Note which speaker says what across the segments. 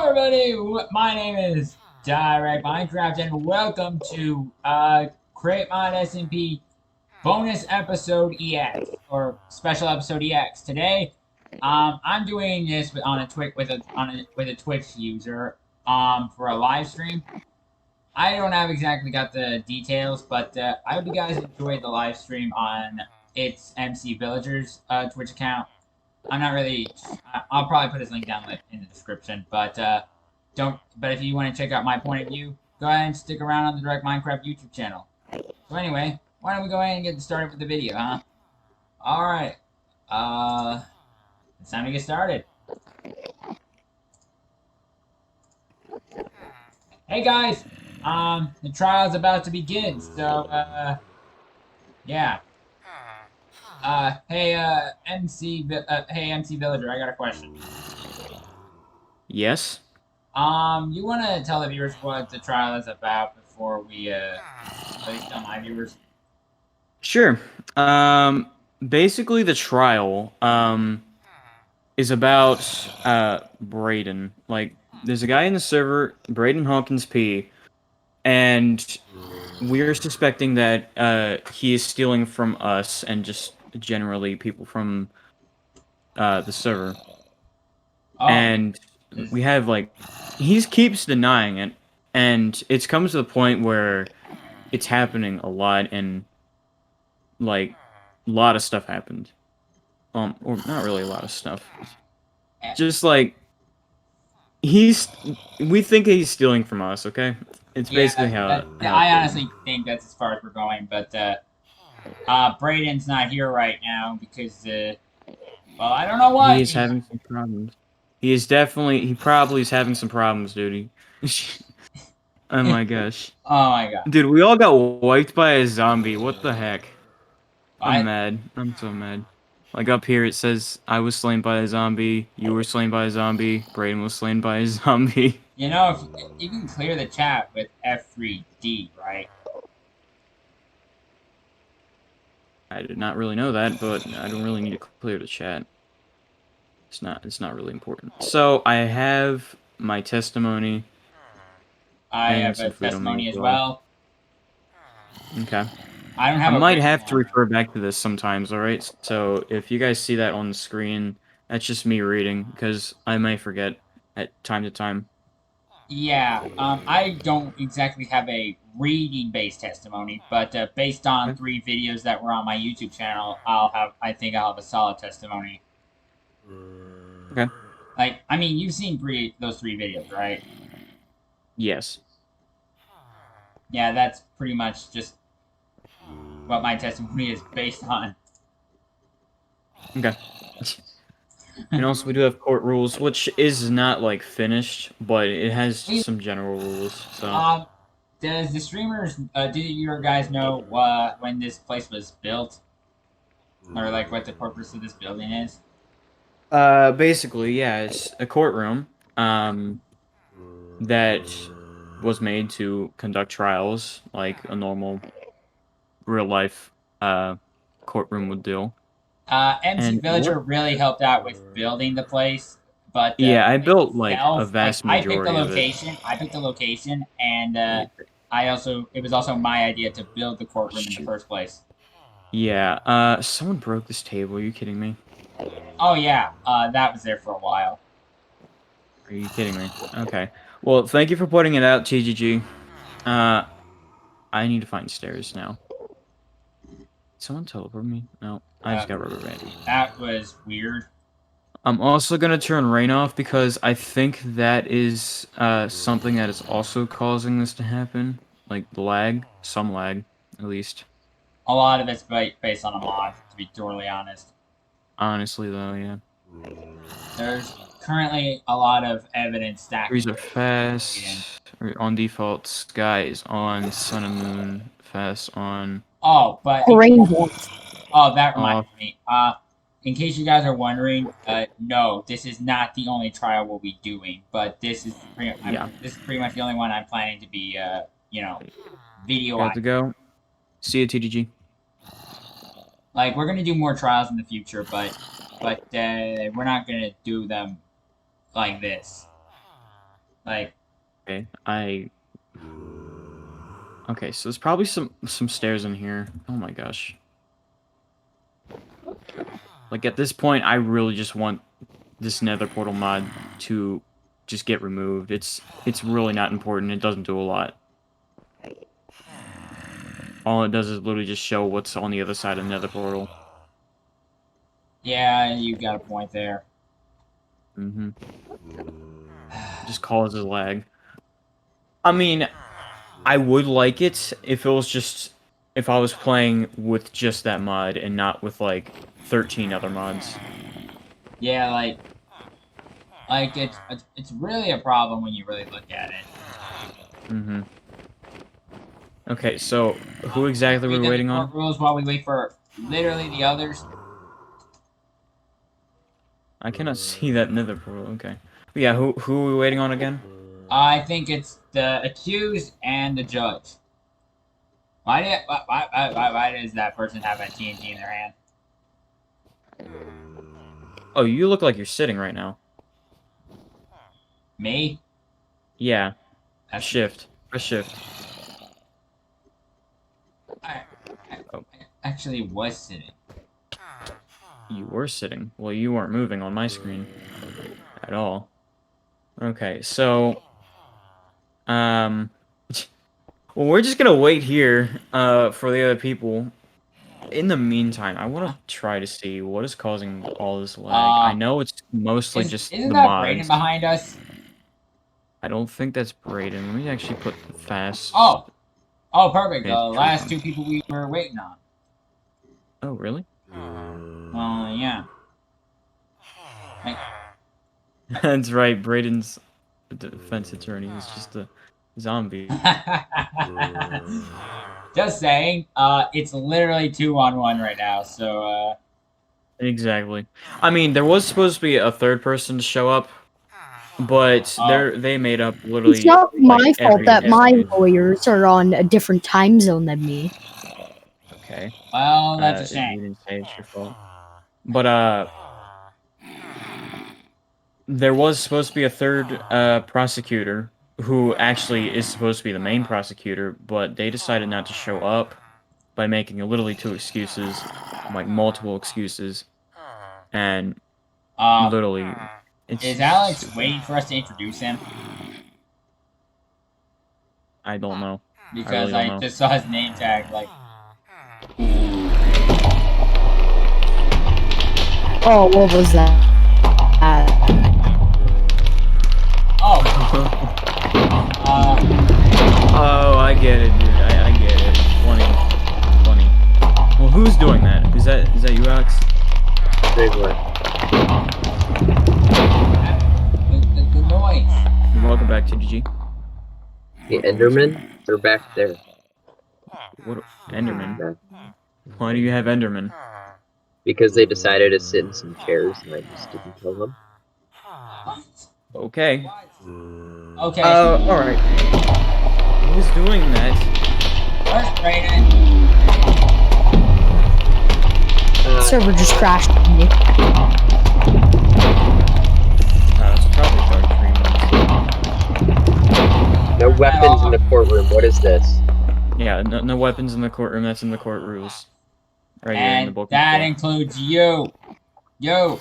Speaker 1: everybody, my name is Direct Minecraft, and welcome to Create Mod SMP bonus episode EX or special episode EX. Today, I'm doing this on a Twitch user for a live stream. I don't have exactly got the details, but I hope you guys enjoyed the live stream on its MC Villagers Twitch account. I'm not really. I'll probably put his link down in the description, but don't. But if you want to check out my point of view, go ahead and stick around on the Direct Minecraft YouTube channel. So anyway, why don't we go ahead and get started with the video, huh? All right. It's time to get started. Hey guys, the trial's about to begin, so yeah. Hey, MC Villager, I got a question.
Speaker 2: Yes?
Speaker 1: You want to tell the viewers what the trial is about before we, at least tell my viewers?
Speaker 2: Sure. Basically the trial, is about, Braden. Like, there's a guy in the server, Braden Hawkins P, and we're suspecting that, he is stealing from us and just generally people from, the server.
Speaker 1: Oh.
Speaker 2: And we have, like, he keeps denying it, and it's comes to the point where it's happening a lot, and, like, a lot of stuff happened. Or not really a lot of stuff. Just, like, we think he's stealing from us, okay? It's basically how
Speaker 1: I honestly think that's as far as we're going, but, Braden's not here right now because, well, I don't know why.
Speaker 2: He is having some problems. He probably is having some problems, dude. Oh my gosh.
Speaker 1: Oh my god.
Speaker 2: Dude, we all got wiped by a zombie. What the heck?
Speaker 1: What?
Speaker 2: I'm mad. I'm so mad. Like, up here it says, I was slain by a zombie, you were slain by a zombie, Braden was slain by a zombie.
Speaker 1: You know, if you can clear the chat with F3D, right?
Speaker 2: I did not really know that, but I don't really need to clear the chat. It's not really important. So, I have my testimony.
Speaker 1: I have a testimony as well.
Speaker 2: Okay.
Speaker 1: I don't have.
Speaker 2: I might have to refer back to this sometimes, alright? So, if you guys see that on the screen, that's just me reading, because I may forget at time to time.
Speaker 1: Yeah, I don't exactly have a reading-based testimony, but based on 3 videos that were on my YouTube channel, I think I'll have a solid testimony.
Speaker 2: Okay.
Speaker 1: Like, I mean, you've seen those 3 videos, right?
Speaker 2: Yes.
Speaker 1: Yeah, that's pretty much just what my testimony is based on.
Speaker 2: Okay. And also, we do have court rules, which is not, like, finished, but it has some general rules, so...
Speaker 1: Does the streamers, do your guys know, when this place was built? Or, like, what the purpose of this building is?
Speaker 2: Basically, yeah, it's a courtroom, that was made to conduct trials, like a normal, real-life, courtroom would do.
Speaker 1: MC Villager really helped out with building the place, but
Speaker 2: yeah, I built like a vast majority
Speaker 1: I picked the location, and it was also my idea to build the courtroom in the first place.
Speaker 2: Yeah. Someone broke this table. Are you kidding me?
Speaker 1: Oh yeah. That was there for a while.
Speaker 2: Are you kidding me? Okay. Well, thank you for putting it out, TGG. I need to find stairs now. Did someone teleport me? No, I just got rubber banded.
Speaker 1: That was weird.
Speaker 2: I'm also gonna turn rain off because I think that is something that is also causing this to happen. Like lag, some lag, at least.
Speaker 1: A lot of it's based on a mod, to be totally honest.
Speaker 2: Honestly, though, yeah.
Speaker 1: There's currently a lot of evidence that
Speaker 2: Trees are fast. On default, sky is on. Sun and moon fast on.
Speaker 1: Oh, but that reminds me. In case you guys are wondering, no, this is not the only trial we'll be doing, but this is pretty much the only one I'm planning to be, you know, video.
Speaker 2: Got to go. See you, TDG.
Speaker 1: Like, we're gonna do more trials in the future, but we're not gonna do them like this. Like,
Speaker 2: Okay, Okay, so there's probably some stairs in here. Oh my gosh. Like at this point, I really just want this Nether portal mod to just get removed. It's really not important. It doesn't do a lot. All it does is literally just show what's on the other side of the Nether portal.
Speaker 1: yeah, you got a point there.
Speaker 2: Mm-hmm. Just causes lag. I mean, I would like it if it was just if I was playing with just that mod and not with like 13 other mods.
Speaker 1: Yeah, like it's really a problem when you really look at it.
Speaker 2: Mm-hmm. Okay, so who exactly
Speaker 1: We
Speaker 2: were we
Speaker 1: got the
Speaker 2: waiting
Speaker 1: court
Speaker 2: on?
Speaker 1: rules while we wait for literally the others.
Speaker 2: I cannot see that Nether portal. Okay. But yeah, who are we waiting on again?
Speaker 1: I think it's the accused and the judge. Why does that person have a TNT in their hand?
Speaker 2: Oh, you look like you're sitting right now.
Speaker 1: Me?
Speaker 2: Yeah.
Speaker 1: That's
Speaker 2: Shift. Press shift.
Speaker 1: I, I
Speaker 2: Oh,
Speaker 1: actually was sitting.
Speaker 2: you were sitting. Well, you weren't moving on my screen at all. Okay, so um well, we're just gonna wait here for the other people. In the meantime, I want to try to see what is causing all this lag. I
Speaker 1: Uh,
Speaker 2: know it's mostly just
Speaker 1: isn't
Speaker 2: the
Speaker 1: that Brayden
Speaker 2: mods.
Speaker 1: behind us?
Speaker 2: I don't think that's Brayden. Let me actually put fast.
Speaker 1: Oh, oh, perfect.
Speaker 2: Okay,
Speaker 1: The
Speaker 2: it's truth
Speaker 1: last
Speaker 2: on.
Speaker 1: two people we were waiting on.
Speaker 2: Oh, really?
Speaker 1: Yeah. Like,
Speaker 2: That's right. Brayden's defense attorney is just a zombie.
Speaker 1: just saying. It's literally 2-on-1 right now. So,
Speaker 2: Exactly. I mean, there was supposed to be a third person to show up, but
Speaker 1: oh,
Speaker 2: they made up
Speaker 3: It's
Speaker 2: literally
Speaker 3: not
Speaker 2: like
Speaker 3: my fault
Speaker 2: every
Speaker 3: that my
Speaker 2: excuse.
Speaker 3: lawyers are on a different time zone than me.
Speaker 2: Okay.
Speaker 1: well, that's a shame.
Speaker 2: You didn't say it's your fault. But there was supposed to be a third prosecutor who actually is supposed to be the main prosecutor, but they decided not to show up by making literally two excuses, like multiple excuses, and
Speaker 1: Uh,
Speaker 2: literally it's
Speaker 1: is
Speaker 2: just
Speaker 1: Alex
Speaker 2: stupid.
Speaker 1: waiting for us to introduce him?
Speaker 2: I don't know. I really
Speaker 1: Because
Speaker 2: don't
Speaker 1: I
Speaker 2: know.
Speaker 1: just saw his name tag. Like,
Speaker 3: Oh, what was that?
Speaker 1: oh,
Speaker 2: Oh, I get it, dude. I get it. Funny. Funny. Well, who's doing that? Is that you, Alex?
Speaker 4: Big one.
Speaker 1: the noise.
Speaker 2: Welcome back to GG.
Speaker 4: The Endermen? They're back there.
Speaker 2: What? Enderman?
Speaker 4: Yeah.
Speaker 2: Why do you have Enderman?
Speaker 4: Because they decided to sit in some chairs and I just didn't kill them.
Speaker 2: Okay.
Speaker 1: Okay.
Speaker 2: Alright. Who's doing that?
Speaker 1: Where's Brayden?
Speaker 3: Server just crashed on me.
Speaker 2: It's probably Dark Dream.
Speaker 4: No weapons in the courtroom. What is this?
Speaker 2: Yeah, no weapons in the courtroom. That's in the court rules. Right here in the
Speaker 1: And
Speaker 2: book.
Speaker 1: that includes you. You.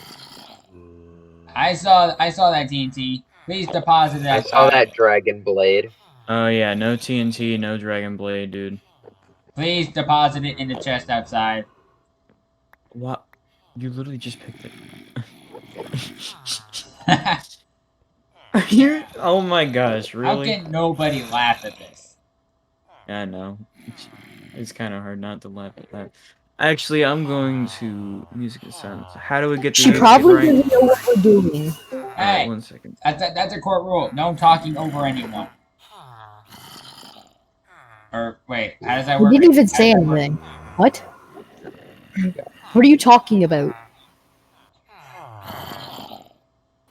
Speaker 1: I saw that TNT. Please deposit
Speaker 4: I
Speaker 1: that.
Speaker 4: saw that dragon blade.
Speaker 2: Oh yeah, no TNT, no Dragon Blade, dude.
Speaker 1: Please deposit it in the chest outside.
Speaker 2: What? You literally just picked it. You're... Oh my gosh,
Speaker 1: How
Speaker 2: really?
Speaker 1: can nobody laugh at this?
Speaker 2: Yeah, I know. It's kind of hard not to laugh at that. Actually, I'm going to music and silence. How do we get the
Speaker 3: She
Speaker 2: music
Speaker 3: probably
Speaker 2: right?
Speaker 3: doesn't know what we're doing.
Speaker 1: Hey,
Speaker 2: 1 second.
Speaker 1: that's a court rule. No talking over anyone. Or wait, how does that
Speaker 3: We
Speaker 1: work?
Speaker 3: didn't even say anything. What? What are you talking about?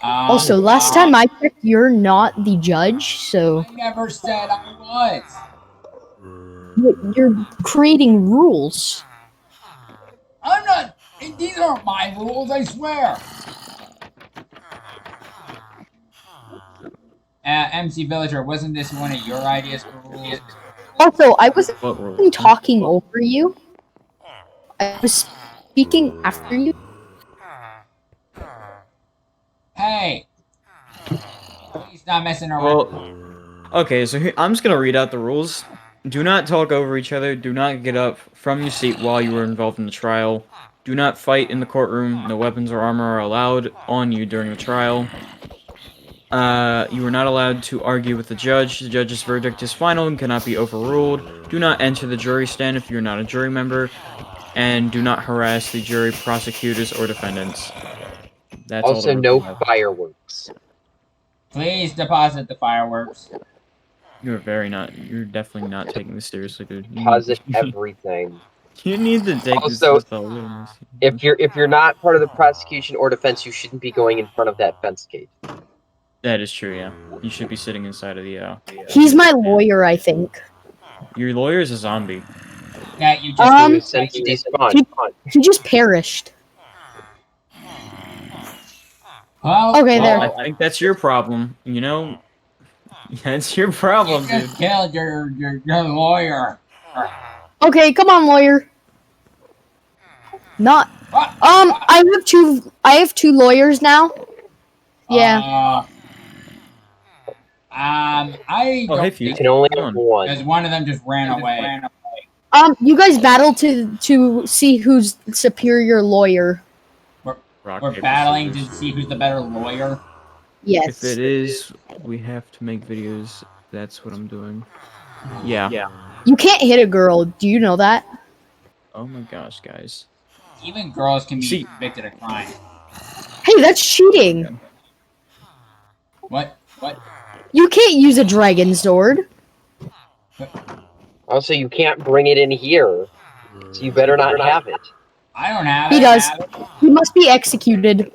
Speaker 3: Also, last time I checked, you're not the judge, so
Speaker 1: I never said I was.
Speaker 3: you're creating rules.
Speaker 1: I'm not. These aren't my rules. I swear. MC Villager, wasn't this one of your ideas for rules?
Speaker 3: Also, I wasn't
Speaker 2: What rules?
Speaker 3: talking over you. I was speaking after you.
Speaker 1: Hey! Please stop messing around.
Speaker 2: Well, okay, so here, I'm just gonna read out the rules. Do not talk over each other. Do not get up from your seat while you are involved in the trial. Do not fight in the courtroom. No weapons or armor are allowed on you during the trial. You are not allowed to argue with the judge. The judge's verdict is final and cannot be overruled. Do not enter the jury stand if you're not a jury member. And do not harass the jury, prosecutors, or defendants. That's
Speaker 4: Also,
Speaker 2: all the
Speaker 4: no
Speaker 2: rules I have.
Speaker 4: fireworks.
Speaker 1: Please deposit the fireworks.
Speaker 2: You're definitely not taking this seriously, dude.
Speaker 4: Deposit everything.
Speaker 2: You need to take
Speaker 4: Also,
Speaker 2: this stuff a
Speaker 4: If you're not part of the prosecution or defense, you shouldn't be going in front of that fence gate.
Speaker 2: That is true, yeah. You should be sitting inside of the,
Speaker 3: He's my lawyer, I think.
Speaker 2: Your lawyer is a zombie.
Speaker 1: That you just
Speaker 4: He was sent to despawn.
Speaker 3: He just perished.
Speaker 1: well,
Speaker 3: Okay, there.
Speaker 2: I think that's your problem, you know? That's your problem,
Speaker 1: You
Speaker 2: dude.
Speaker 1: just killed your lawyer.
Speaker 3: Okay, come on, lawyer. Not.
Speaker 1: What?
Speaker 3: I have two lawyers now. Yeah.
Speaker 1: I
Speaker 2: Oh,
Speaker 1: don't
Speaker 2: hey,
Speaker 4: You
Speaker 2: Fuse.
Speaker 4: can only
Speaker 2: Come
Speaker 4: have
Speaker 2: on.
Speaker 4: one.
Speaker 1: because one of them just ran away.
Speaker 3: You guys battle to see who's the superior lawyer.
Speaker 2: Rock,
Speaker 1: We're
Speaker 2: paper,
Speaker 1: battling to
Speaker 2: scissors.
Speaker 1: see who's the better lawyer.
Speaker 3: Yes.
Speaker 2: If it is, we have to make videos. That's what I'm doing. Yeah.
Speaker 3: You can't hit a girl. Do you know that?
Speaker 2: Oh my gosh, guys.
Speaker 1: Even girls can be
Speaker 2: See-
Speaker 1: convicted of crime.
Speaker 3: Hey, that's cheating.
Speaker 1: What?
Speaker 3: You can't use a dragon sword.
Speaker 4: Also, you can't bring it in here, so you better not have it.
Speaker 1: I don't have
Speaker 3: He
Speaker 1: it.
Speaker 3: does. He must be executed.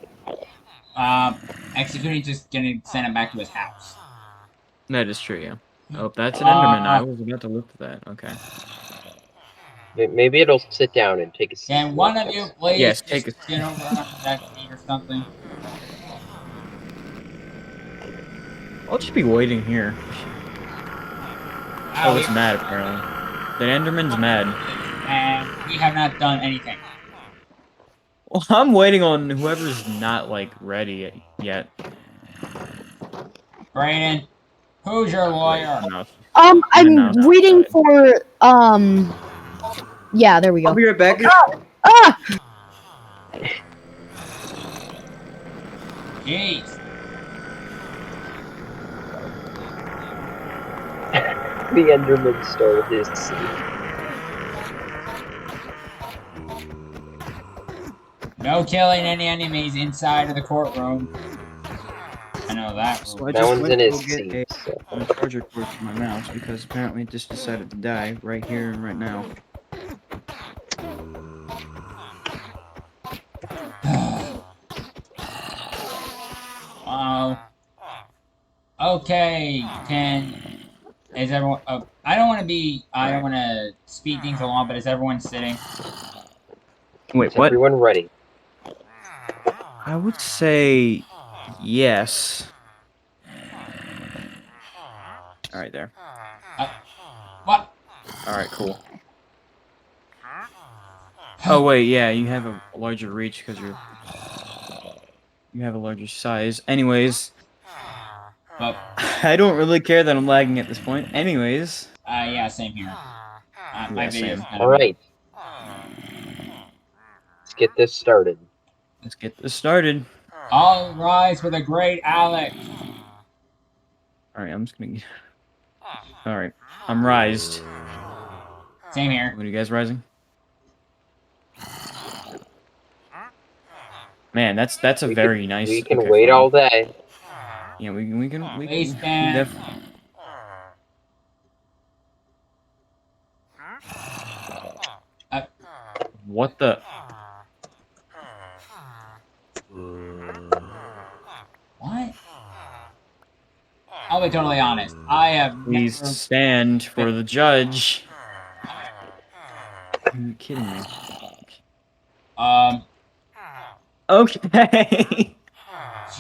Speaker 1: Executing just gonna send him back to his house.
Speaker 2: That is true, yeah. Oh, that's an Enderman. I was about to look at that. Okay.
Speaker 4: Maybe it'll sit down and take a seat.
Speaker 1: Can one of you please
Speaker 2: Yes,
Speaker 1: just
Speaker 2: take a-
Speaker 1: get over on that seat or something?
Speaker 2: I'll just be waiting here. Oh, it's
Speaker 1: we-
Speaker 2: mad, apparently. The Enderman's mad.
Speaker 1: And we have not done anything.
Speaker 2: Well, I'm waiting on whoever's not, like, ready yet.
Speaker 1: Brayden, who's your lawyer?
Speaker 2: Enough.
Speaker 3: I'm
Speaker 2: No.
Speaker 3: waiting for Yeah, there we
Speaker 2: I'll
Speaker 3: go.
Speaker 2: be right back.
Speaker 3: Ah!
Speaker 1: Jeez.
Speaker 4: The Enderman stole his seat.
Speaker 1: No killing any enemies inside of the courtroom. I know that.
Speaker 2: So
Speaker 1: rule.
Speaker 2: I
Speaker 4: That
Speaker 2: just
Speaker 4: one's
Speaker 2: went
Speaker 4: in
Speaker 2: to
Speaker 4: his
Speaker 2: go get
Speaker 4: seat. So.
Speaker 2: a charger cord for my mouse because apparently it just decided to die right here and right now.
Speaker 1: Okay, is everyone? I don't want to speed things along, but is everyone sitting?
Speaker 2: Wait,
Speaker 4: Is
Speaker 2: what?
Speaker 4: everyone ready?
Speaker 2: I would say yes. Alright, there.
Speaker 1: What?
Speaker 2: Alright, cool. Oh, wait, yeah, you have a larger reach because you have a larger size. Anyways,
Speaker 1: But
Speaker 2: I don't really care that I'm lagging at this point. Anyways.
Speaker 1: yeah, same here. My
Speaker 2: Yeah,
Speaker 1: video's
Speaker 2: same.
Speaker 1: kind of-
Speaker 4: Alright. Let's get this started.
Speaker 2: Let's get this started.
Speaker 1: All rise for the great Alex.
Speaker 2: Alright, I'm just gonna get... Alright, I'm rised.
Speaker 1: Same here.
Speaker 2: What are you guys rising? Man, that's a very nice...
Speaker 4: We can
Speaker 2: okay,
Speaker 4: wait
Speaker 2: fine.
Speaker 4: all day.
Speaker 2: Yeah, we can
Speaker 1: Please stand.
Speaker 2: definitely... What the...
Speaker 1: What? I'll be totally honest. I have
Speaker 2: Please
Speaker 1: never.
Speaker 2: stand for the judge. Are you kidding me?
Speaker 1: Jeez.
Speaker 2: Okay.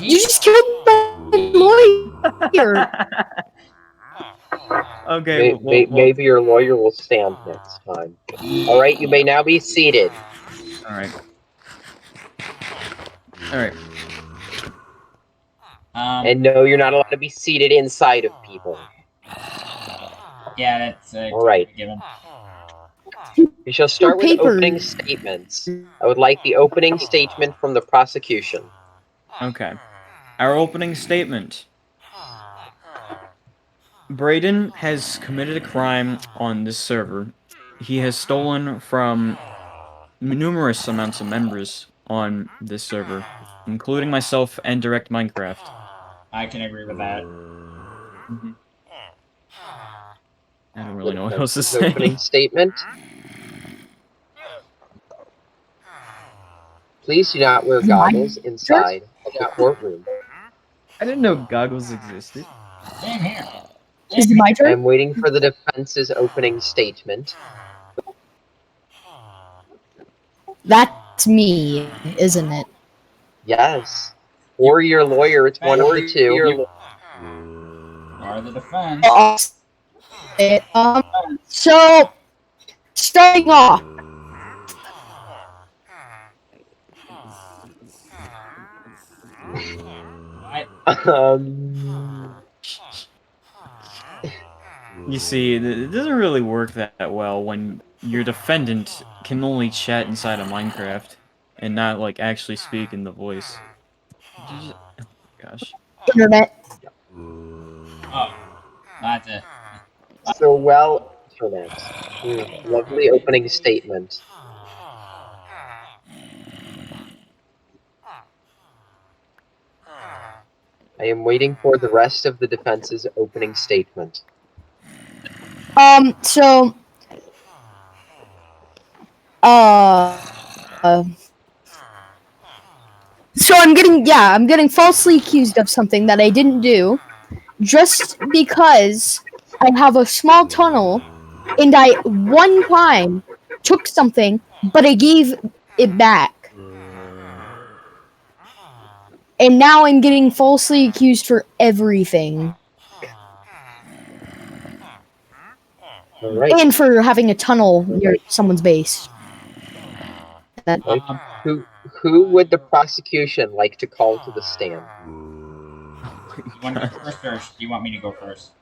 Speaker 3: You just killed my lawyer. Here.
Speaker 2: Okay.
Speaker 4: Maybe your lawyer will stand next time. All right, you may now be seated.
Speaker 2: All right. All right.
Speaker 4: And no, you're not allowed to be seated inside of people.
Speaker 1: Yeah, that's
Speaker 4: All right.
Speaker 1: given.
Speaker 4: We shall start with
Speaker 3: Paper.
Speaker 4: opening statements. I would like the opening statement from the prosecution.
Speaker 2: Okay. Our opening statement. Braden has committed a crime on this server. He has stolen from numerous amounts of members on this server, including myself and Direct Minecraft.
Speaker 1: I can agree with that.
Speaker 2: I don't really know what
Speaker 4: That's
Speaker 2: else to
Speaker 4: his
Speaker 2: say.
Speaker 4: opening statement. Please do not wear goggles inside of the courtroom.
Speaker 2: I didn't know goggles existed.
Speaker 1: Same here.
Speaker 3: Is it my
Speaker 4: I
Speaker 3: turn?
Speaker 4: am waiting for the defense's opening statement.
Speaker 3: That's me, isn't it?
Speaker 4: Yes. Or your lawyer, it's one of the two.
Speaker 1: Or the defense.
Speaker 3: So, starting off,
Speaker 2: You see, it doesn't really work that well when your defendant can only chat inside of Minecraft and not, like, actually speak in the voice. Gosh.
Speaker 3: internet.
Speaker 1: Oh, that's it.
Speaker 4: So, well, internet. Lovely opening statement. I am waiting for the rest of the defense's opening statement.
Speaker 3: So, so I'm getting falsely accused of something that I didn't do, just because I have a small tunnel, and I one time took something, but I gave it back. And now I'm getting falsely accused for everything.
Speaker 4: All right.
Speaker 3: And for having a tunnel near someone's base.
Speaker 4: Who would the prosecution like to call to the stand?
Speaker 1: You want to go first, or do you want me to go first?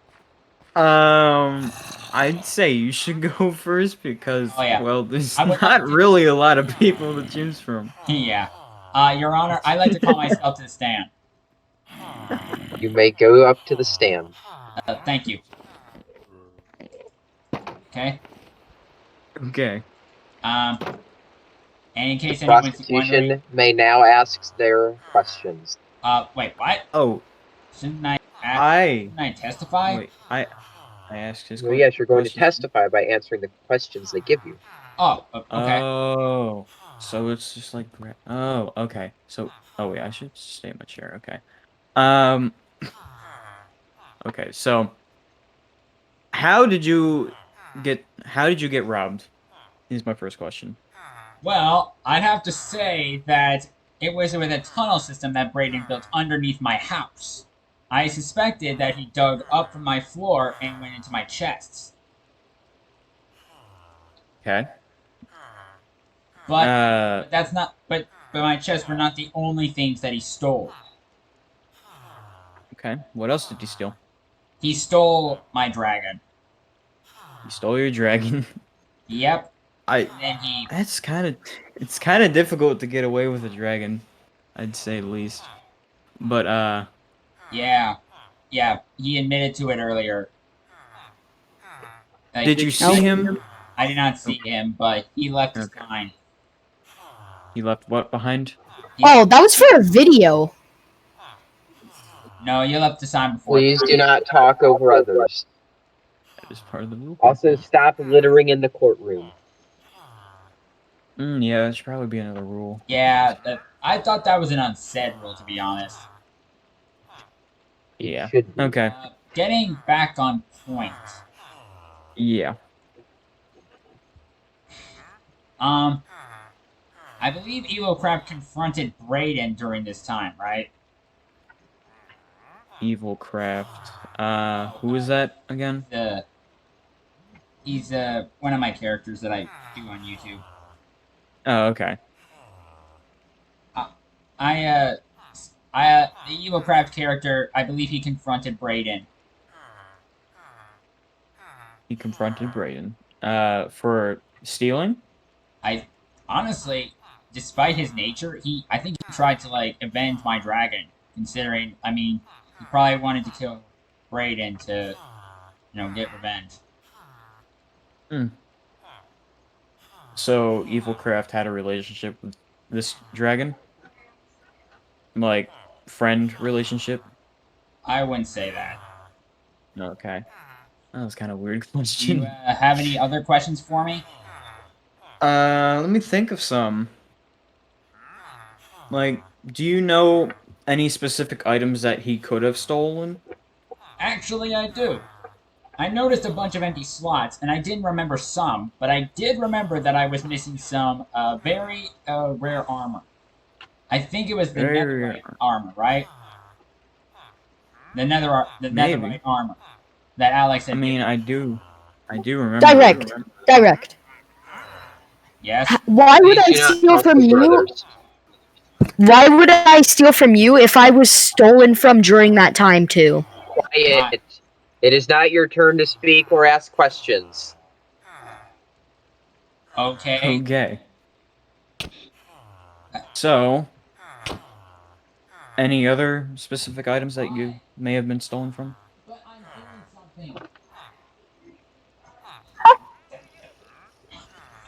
Speaker 2: I'd say you should go first because,
Speaker 1: Oh, yeah.
Speaker 2: well, there's
Speaker 1: I would
Speaker 2: not
Speaker 1: like to-
Speaker 2: really a lot of people to choose from.
Speaker 1: Yeah. Your Honor, I like to call myself to the stand.
Speaker 4: You may go up to the stand.
Speaker 1: Thank you. Okay.
Speaker 2: Okay.
Speaker 1: And in case
Speaker 4: The
Speaker 1: anyone's
Speaker 4: prosecution
Speaker 1: wondering,
Speaker 4: may now ask their questions.
Speaker 1: wait, what?
Speaker 2: Oh,
Speaker 1: Shouldn't I testify?
Speaker 2: Wait, I asked his
Speaker 4: Well, yes, you're going to
Speaker 2: questions.
Speaker 4: testify by answering the questions they give you.
Speaker 1: Oh, okay.
Speaker 2: Oh, so it's just like, oh, okay. So, oh wait, I should stay in my chair. Okay. Okay. So, how did you get robbed? Is my first question.
Speaker 1: Well, I'd have to say that it was with a tunnel system that Braden built underneath my house. I suspected that he dug up from my floor and went into my chests.
Speaker 2: Okay.
Speaker 1: But that's not. But my chests were not the only things that he stole.
Speaker 2: Okay. What else did he steal?
Speaker 1: He stole my dragon.
Speaker 2: He stole your dragon.
Speaker 1: Yep.
Speaker 2: And
Speaker 1: then he.
Speaker 2: It's kind of difficult to get away with a dragon, I'd say at least. But
Speaker 1: Yeah. He admitted to it earlier.
Speaker 2: Did you see him?
Speaker 1: I did not see him, but he left his sign.
Speaker 2: He left what behind?
Speaker 3: Oh, that was for a video.
Speaker 1: No, you left the sign before.
Speaker 4: Please do not talk over others.
Speaker 2: That is part of the rule.
Speaker 4: Also, stop littering in the courtroom.
Speaker 2: Yeah, that should probably be another rule.
Speaker 1: Yeah, I thought that was an unsaid rule, to be honest.
Speaker 2: Yeah.
Speaker 4: Should be.
Speaker 2: Okay.
Speaker 1: Getting back on point.
Speaker 2: Yeah.
Speaker 1: I believe Elo Crab confronted Braden during this time, right?
Speaker 2: Evil Craft. Who is that again?
Speaker 1: He's one of my characters that I do on YouTube.
Speaker 2: Oh, okay.
Speaker 1: The Evil Craft character, I believe he confronted Brayden.
Speaker 2: He confronted Brayden. For stealing?
Speaker 1: I honestly, despite his nature, I think he tried to like avenge my dragon. Considering, I mean, he probably wanted to kill Brayden to, get revenge.
Speaker 2: Hmm. So Evil Craft had a relationship with this dragon? Like, friend relationship?
Speaker 1: I wouldn't say that.
Speaker 2: Okay. That was kind of a weird
Speaker 1: Do you
Speaker 2: question.
Speaker 1: have any other questions for me?
Speaker 2: Let me think of some. Like, do you know any specific items that he could have stolen?
Speaker 1: Actually, I do. I noticed a bunch of empty slots, and I didn't remember some, but I did remember that I was missing some very rare armor. I think it was the
Speaker 2: Very
Speaker 1: netherite armor, right? The netherite
Speaker 2: maybe.
Speaker 1: armor that Alex
Speaker 2: I
Speaker 1: had
Speaker 2: mean,
Speaker 1: given.
Speaker 2: I do remember.
Speaker 3: Direct.
Speaker 1: Yes.
Speaker 3: Why would I
Speaker 4: Please do not
Speaker 3: steal
Speaker 4: talk
Speaker 3: from
Speaker 4: over
Speaker 3: you?
Speaker 4: others.
Speaker 3: Why would I steal from you if I was stolen from during that time too?
Speaker 4: Quiet. It is not your turn to speak or ask questions.
Speaker 1: Okay.
Speaker 2: Okay. So, any other specific items that you may have been stolen from?
Speaker 1: But I'm doing something.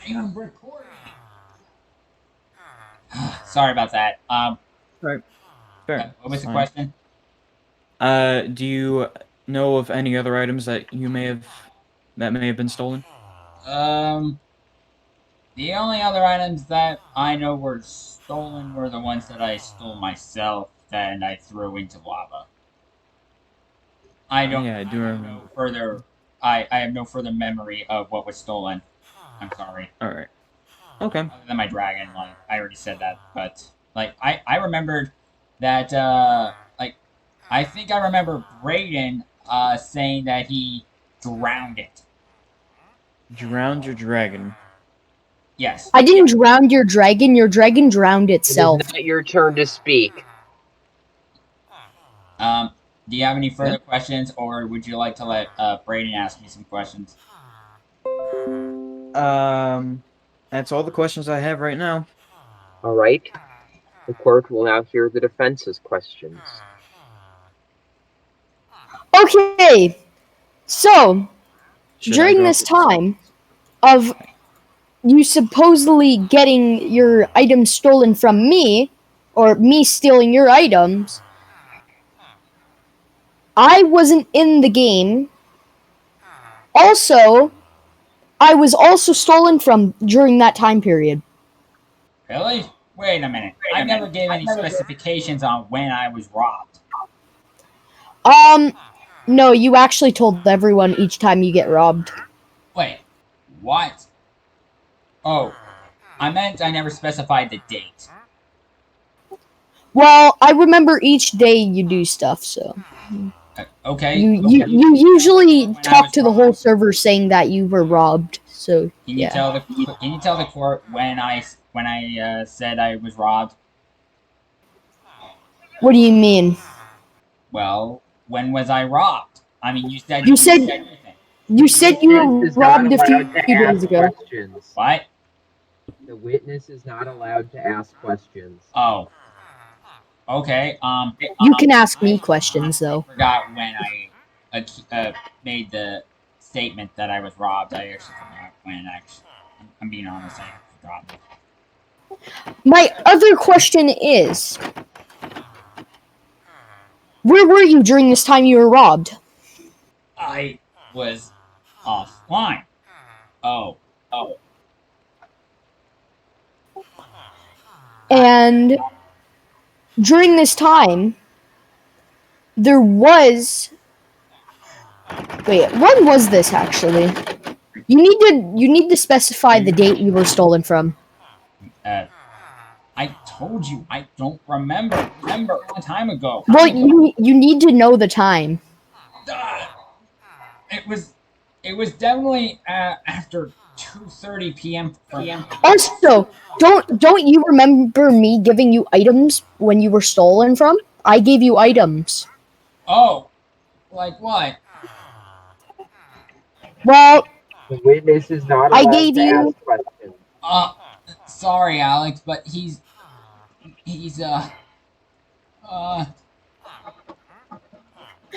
Speaker 1: I'm recording. Sorry about that.
Speaker 2: Right. Fair.
Speaker 1: What was
Speaker 2: It's
Speaker 1: the
Speaker 2: fine.
Speaker 1: question?
Speaker 2: Do you know of any other items that may have been stolen?
Speaker 1: The only other items that I know were stolen were the ones that I stole myself and I threw into lava. I don't.
Speaker 2: Yeah, I do
Speaker 1: I have
Speaker 2: remember.
Speaker 1: no further. I have no further memory of what was stolen. I'm sorry.
Speaker 2: All right. Okay.
Speaker 1: Other than my dragon, like I already said that, but like I remembered that like I think I remember Brayden saying that he drowned it.
Speaker 2: Drowned your dragon.
Speaker 1: Yes.
Speaker 3: I didn't drown your dragon. Your dragon drowned
Speaker 4: It is
Speaker 3: itself.
Speaker 4: not your turn to speak.
Speaker 1: Do you have any further questions, or would you like to let Brayden ask me some questions?
Speaker 2: That's all the questions I have right now.
Speaker 4: All right. The court will now hear the defense's questions.
Speaker 3: Okay, so
Speaker 2: Should I
Speaker 3: during
Speaker 2: go
Speaker 3: this
Speaker 2: first?
Speaker 3: time of you supposedly getting your items stolen from me, or me stealing your items, I wasn't in the game. Also, I was also stolen from during that time period.
Speaker 1: Really? Wait a minute. I never gave any specifications on when I was robbed.
Speaker 3: No, you actually told everyone each time you get robbed.
Speaker 1: Wait, what? Oh, I meant I never specified the date.
Speaker 3: Well, I remember each day you do stuff, so
Speaker 1: Okay.
Speaker 3: you usually talk to the whole server saying that you were robbed. So
Speaker 1: Can you
Speaker 3: yeah.
Speaker 1: tell the court when I said I was robbed?
Speaker 3: What do you mean?
Speaker 1: Well, when was I robbed? I mean, you said
Speaker 3: You said
Speaker 1: everything.
Speaker 3: you said you were
Speaker 4: Witness is not
Speaker 3: robbed a
Speaker 4: allowed to
Speaker 3: few days
Speaker 4: ask
Speaker 3: ago.
Speaker 4: questions.
Speaker 1: What?
Speaker 4: The witness is not allowed to ask questions.
Speaker 1: Oh. Okay.
Speaker 3: You can ask me questions though.
Speaker 1: I forgot when I made the statement that I was robbed. I actually forgot when. Actually, I'm being honest. I forgot.
Speaker 3: My other question is, where were you during this time you were robbed?
Speaker 1: I was offline. Oh.
Speaker 3: And during this time, there was. Wait, when was this actually? You need to specify the date you were stolen from.
Speaker 1: I told you, I don't remember. Remember a long time ago.
Speaker 3: Well, you need to know the time.
Speaker 1: It was definitely after 2:30 p.m.
Speaker 3: Also, don't you remember me giving you items when you were stolen from? I gave you items.
Speaker 1: Oh, like what?
Speaker 3: Well,
Speaker 4: The witness is not
Speaker 3: I
Speaker 4: allowed
Speaker 3: gave
Speaker 4: to
Speaker 3: you-
Speaker 4: ask questions.
Speaker 1: Sorry, Alex, but he's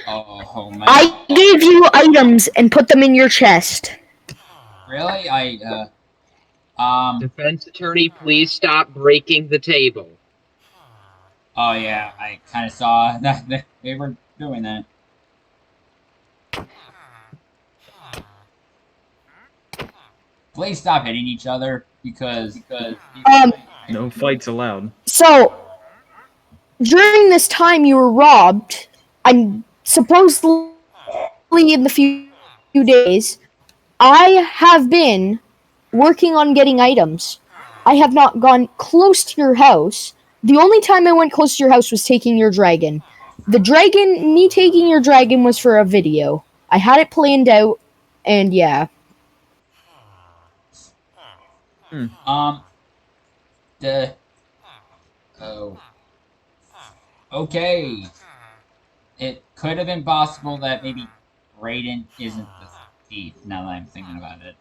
Speaker 1: oh man.
Speaker 3: I gave you items and put them in your chest.
Speaker 1: Really?
Speaker 4: Defense attorney, please stop breaking the table.
Speaker 1: Oh yeah, I kind of saw that they were doing that. Please stop hitting each other because
Speaker 2: No fights allowed.
Speaker 3: So, during this time you were robbed, I'm supposedly in the few days, I have been working on getting items. I have not gone close to your house. The only time I went close to your house was taking your dragon. Me taking your dragon was for a video. I had it planned out, and yeah.
Speaker 1: the oh okay. It could have been possible that maybe Raiden isn't the thief. Now that I'm thinking about it.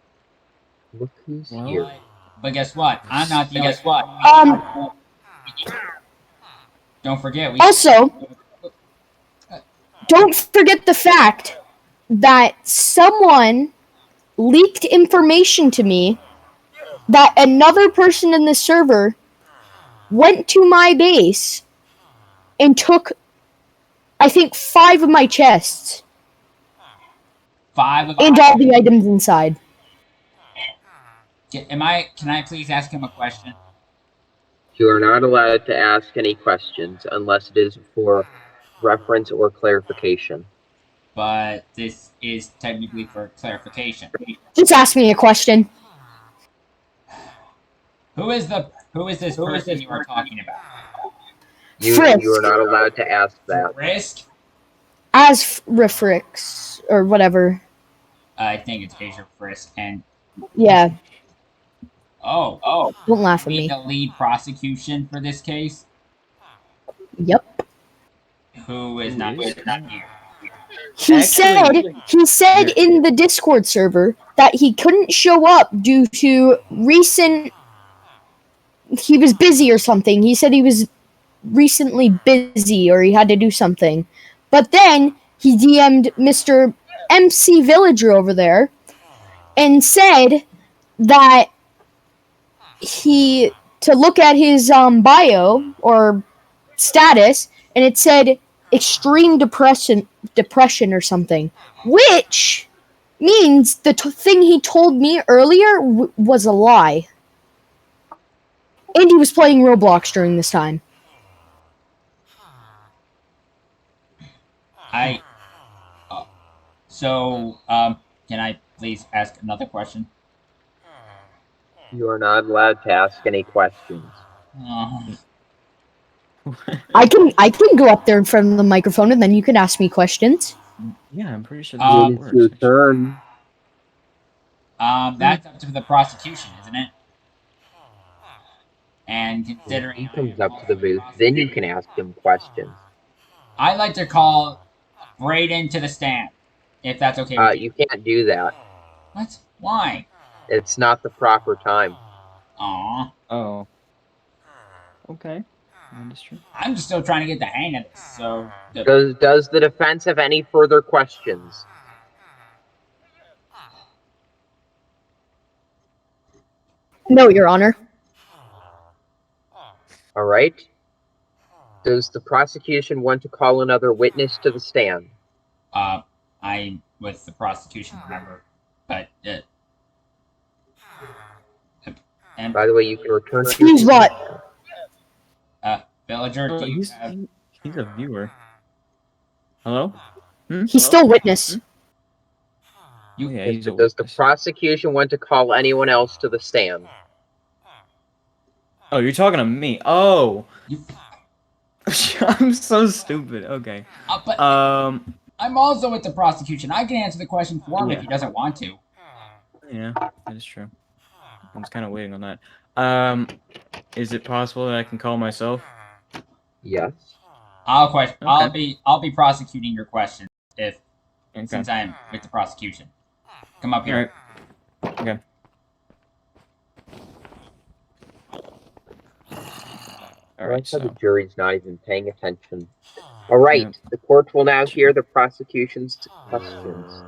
Speaker 4: Look who's
Speaker 2: Well,
Speaker 4: here.
Speaker 1: But guess what? I'm not the guess what? Don't forget we
Speaker 3: Also, don't forget the fact that someone leaked information to me that another person in the server went to my base and took, I think, 5 of my chests
Speaker 1: 5 of
Speaker 3: and all the items inside.
Speaker 1: Can I please ask him a question?
Speaker 4: You are not allowed to ask any questions unless it is for reference or clarification.
Speaker 1: But this is technically for clarification.
Speaker 3: Just ask me a question.
Speaker 1: Who is this person you are talking about?
Speaker 4: You
Speaker 3: Frisk.
Speaker 4: are not allowed to ask that.
Speaker 1: Risk?
Speaker 3: As Refrix, or whatever.
Speaker 1: I think it's Asia Frisk, and
Speaker 3: Yeah,
Speaker 1: oh,
Speaker 3: don't laugh at
Speaker 1: be
Speaker 3: me.
Speaker 1: the lead prosecution for this case,
Speaker 3: Yep.
Speaker 1: who is not here.
Speaker 3: He
Speaker 2: Actually-
Speaker 3: said in the Discord server that he couldn't show up due to recent. He was busy or something. He said he was recently busy or he had to do something. But then he DM'd Mr. MC Villager over there and said that to look at his bio or status, and it said extreme depression or something, which means the thing he told me earlier was a lie. And he was playing Roblox during this time.
Speaker 1: Can I please ask another question?
Speaker 4: You are not allowed to ask any questions.
Speaker 3: I can go up there in front of the microphone and then you can ask me questions.
Speaker 2: Yeah, I'm pretty sure
Speaker 4: It is
Speaker 2: works.
Speaker 4: your
Speaker 2: Actually.
Speaker 4: turn.
Speaker 1: That's up to the prosecution, isn't it? And considering
Speaker 4: He comes up to the booth, then you can ask him questions.
Speaker 1: I'd like to call Brayden to the stand, if that's okay with you.
Speaker 4: You can't do that.
Speaker 1: What? Why?
Speaker 4: It's not the proper time.
Speaker 1: Aw.
Speaker 2: Oh. Okay. That is true.
Speaker 1: I'm just still trying to get the hang of this, so...
Speaker 4: Does the defense have any further questions?
Speaker 3: No, Your Honor.
Speaker 4: All right. Does the prosecution want to call another witness to the stand?
Speaker 1: I'm with the prosecution, remember, but... and,
Speaker 4: By the way, you can return to
Speaker 3: Excuse
Speaker 4: your
Speaker 3: what?
Speaker 1: Villager, do you
Speaker 2: he's
Speaker 1: have...
Speaker 2: he's a viewer. Hello?
Speaker 3: He's still witness.
Speaker 2: Yeah, he's a
Speaker 4: Does the
Speaker 2: witness.
Speaker 4: prosecution want to call anyone else to the stand?
Speaker 2: Oh, you're talking to me. Oh.
Speaker 1: You,
Speaker 2: I'm so stupid. Okay.
Speaker 1: but I'm also with the prosecution. I can answer the question for him if he doesn't want to.
Speaker 2: Yeah, that is true. I was kind of waiting on that. Is it possible that I can call myself?
Speaker 4: Yes.
Speaker 1: I'll be prosecuting your question since
Speaker 2: Okay.
Speaker 1: I'm with the prosecution. Come up here.
Speaker 2: Alright. Okay.
Speaker 4: I like
Speaker 2: Alright,
Speaker 4: how the
Speaker 2: so.
Speaker 4: jury's not even paying attention. All right,
Speaker 2: Yeah.
Speaker 4: the court will now hear the prosecution's questions.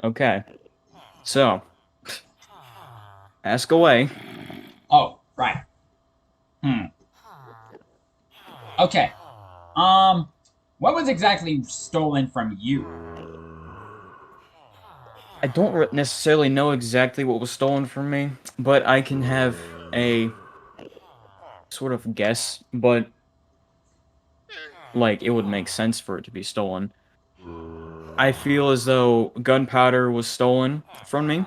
Speaker 2: Okay. So. Ask away.
Speaker 1: Oh, right. Okay. What was exactly stolen from you?
Speaker 2: I don't necessarily know exactly what was stolen from me, but I can have a sort of guess, but like it would make sense for it to be stolen. I feel as though gunpowder was stolen from me,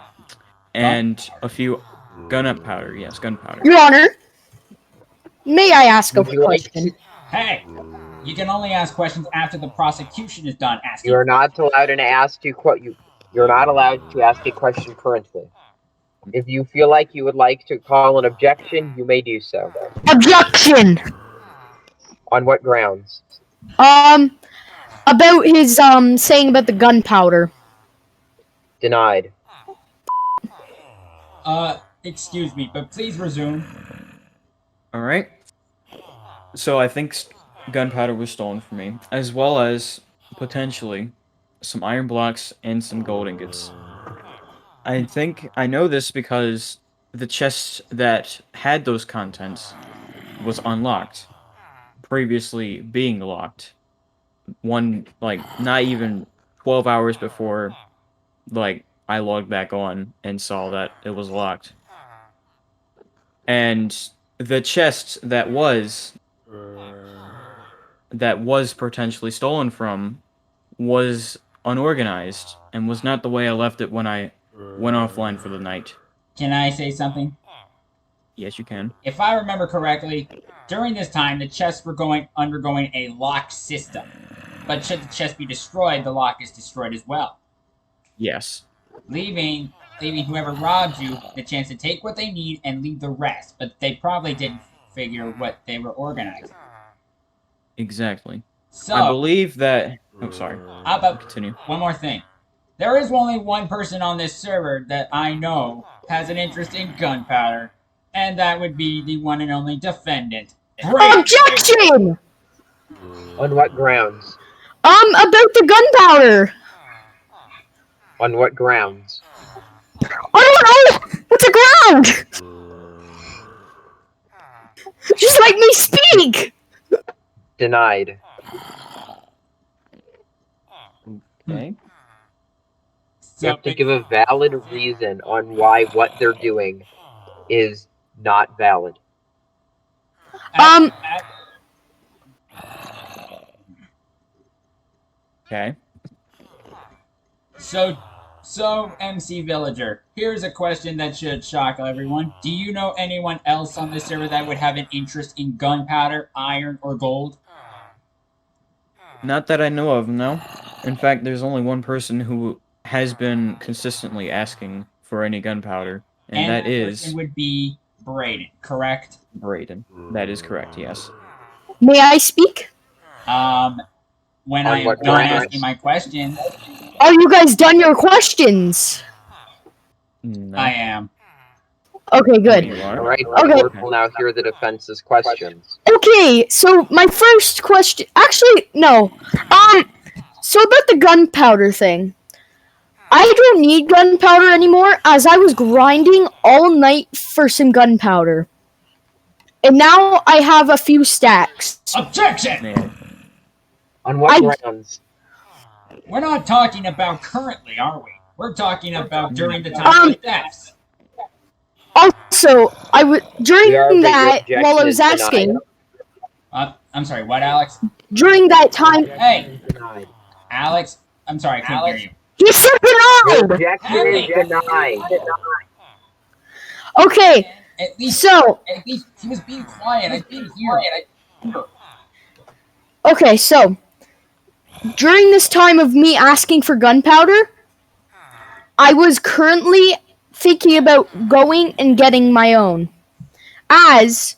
Speaker 2: and a few gunpowder. Yes, gunpowder.
Speaker 3: Your Honor, may I ask a
Speaker 4: Would you like
Speaker 3: question?
Speaker 4: to?
Speaker 1: Hey, you can only ask questions after the prosecution is done asking.
Speaker 4: You are not allowed to ask You're not allowed to ask a question currently. If you feel like you would like to call an objection, you may do so.
Speaker 3: Objection!
Speaker 4: On what grounds?
Speaker 3: About his, saying about the gunpowder.
Speaker 4: Denied.
Speaker 1: Excuse me, but please resume.
Speaker 2: Alright. So I think gunpowder was stolen from me, as well as potentially some iron blocks and some gold ingots. I think I know this because the chest that had those contents was unlocked, previously being locked. Not even 12 hours before, I logged back on and saw that it was locked. And the chest that was potentially stolen from was unorganized and was not the way I left it when I went offline for the night.
Speaker 1: Can I say something?
Speaker 2: Yes, you can.
Speaker 1: If I remember correctly, during this time the chests were undergoing a lock system. But should the chest be destroyed, the lock is destroyed as well.
Speaker 2: Yes.
Speaker 1: Leaving whoever robbed you the chance to take what they need and leave the rest. But they probably didn't figure what they were organizing.
Speaker 2: Exactly.
Speaker 1: So
Speaker 2: I believe that... Oh, sorry.
Speaker 1: How about
Speaker 2: Continue.
Speaker 1: one more thing? There is only one person on this server that I know has an interest in gunpowder, and that would be the one and only defendant.
Speaker 3: Objection!
Speaker 4: On what grounds?
Speaker 3: About the gunpowder.
Speaker 4: On what grounds?
Speaker 3: I don't know! What's a ground? Just let me speak!
Speaker 4: Denied.
Speaker 2: Okay.
Speaker 4: You have to give a valid reason on why what they're doing is not valid.
Speaker 2: Okay.
Speaker 1: So, MC Villager, here's a question that should shock everyone. Do you know anyone else on this server that would have an interest in gunpowder, iron, or gold?
Speaker 2: Not that I know of, no. In fact, there's only one person who has been consistently asking for any gunpowder, and that is...
Speaker 1: person would be Braden, correct?
Speaker 2: Braden. That is correct, yes.
Speaker 3: May I speak?
Speaker 1: When I am done asking my question...
Speaker 3: Are you guys done your questions?
Speaker 2: No.
Speaker 1: I am.
Speaker 3: Okay, good.
Speaker 2: You are?
Speaker 4: Alright,
Speaker 3: Okay.
Speaker 4: the court will now hear the defense's questions.
Speaker 3: Okay, so my first question... Actually, no. So about the gunpowder thing. I don't need gunpowder anymore, as I was grinding all night for some gunpowder. And now I have a few stacks.
Speaker 1: Objection!
Speaker 2: Yeah.
Speaker 4: On what grounds?
Speaker 1: We're not talking about currently, are we? We're talking about during the time of the thefts.
Speaker 3: Also, during
Speaker 4: Your
Speaker 3: that,
Speaker 4: objection
Speaker 3: while I was
Speaker 4: is denied.
Speaker 3: asking...
Speaker 1: I'm sorry, what, Alex?
Speaker 3: During that time...
Speaker 1: Hey!
Speaker 4: Denied.
Speaker 1: Alex, I'm sorry, I couldn't hear you.
Speaker 3: He said
Speaker 4: Your
Speaker 3: denied!
Speaker 4: objection is denied.
Speaker 3: Okay,
Speaker 1: At least he was being quiet. I didn't hear.
Speaker 3: Okay, so during this time of me asking for gunpowder, I was currently thinking about going and getting my own, as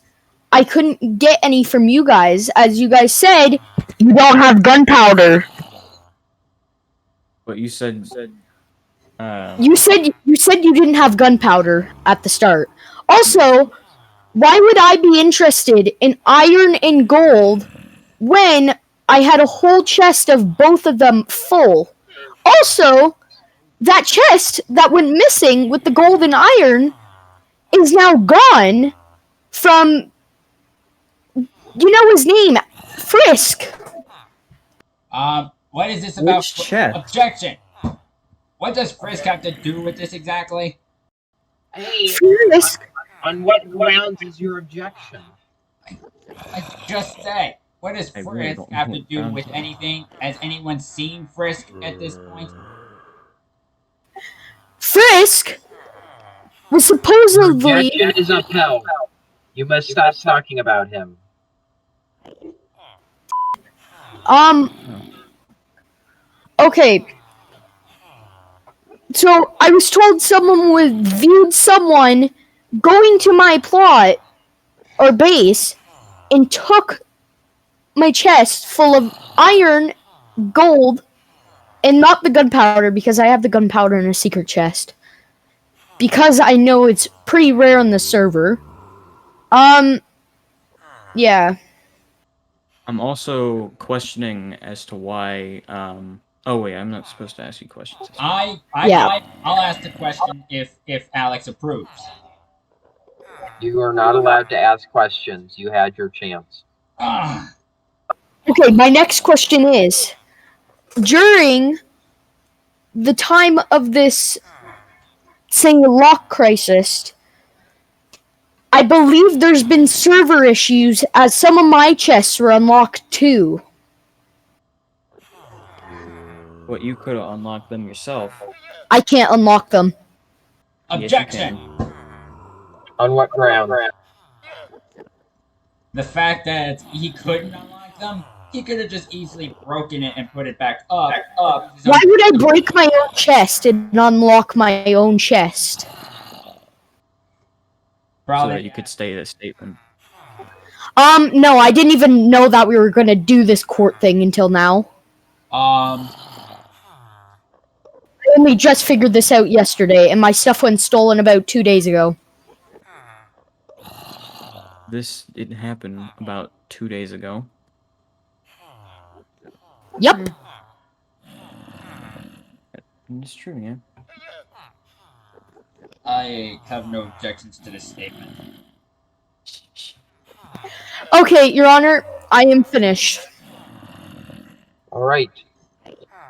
Speaker 3: I couldn't get any from you guys, as you guys said you don't have gunpowder.
Speaker 2: But you said.
Speaker 3: You said you didn't have gunpowder at the start. Also, why would I be interested in iron and gold when I had a whole chest of both of them full? Also, that chest that went missing with the gold and iron is now gone from, you know his name, Frisk.
Speaker 1: What is this about?
Speaker 2: Which chest?
Speaker 1: Objection. What does Frisk have to do with this exactly?
Speaker 4: Hey,
Speaker 3: Frisk.
Speaker 4: on what grounds is your objection?
Speaker 1: I just said. What does
Speaker 2: I really
Speaker 1: Frisk
Speaker 2: don't
Speaker 1: have
Speaker 2: know
Speaker 1: to
Speaker 2: what
Speaker 1: do
Speaker 2: grounds
Speaker 1: with
Speaker 2: are.
Speaker 1: anything? Has anyone seen Frisk at this point?
Speaker 3: Frisk was
Speaker 4: Your
Speaker 3: supposedly.
Speaker 4: objection is upheld. You must stop talking about him.
Speaker 3: Okay. So I was told someone viewed someone going to my plot or base and took my chest full of iron, gold, and not the gunpowder, because I have the gunpowder in a secret chest. Because I know it's pretty rare on the server. Yeah.
Speaker 2: I'm also questioning as to why. Oh wait, I'm not supposed to ask you questions.
Speaker 1: I'll ask the question if Alex approves.
Speaker 4: You are not allowed to ask questions. You had your chance.
Speaker 1: Ah,
Speaker 3: Okay, my next question is, during the time of this, say, lock crisis, I believe there's been server issues as some of my chests were unlocked too.
Speaker 2: What you could have unlocked them yourself.
Speaker 3: I can't unlock them.
Speaker 1: objection.
Speaker 2: Yes,
Speaker 4: On what grounds?
Speaker 1: The fact that he couldn't unlock them, he could have just easily broken it and put it back up.
Speaker 3: Why would I break my own chest and unlock my own chest?
Speaker 2: so
Speaker 1: Probably.
Speaker 2: that you could state a statement.
Speaker 3: No, I didn't even know that we were gonna do this court thing until now.
Speaker 1: Um,
Speaker 3: I only just figured this out yesterday, and my stuff went stolen about 2 days ago.
Speaker 2: This didn't happen about 2 days ago.
Speaker 3: Yep.
Speaker 2: It's true, yeah.
Speaker 1: I have no objections to this statement.
Speaker 3: Okay, Your Honor, I am finished.
Speaker 4: All right.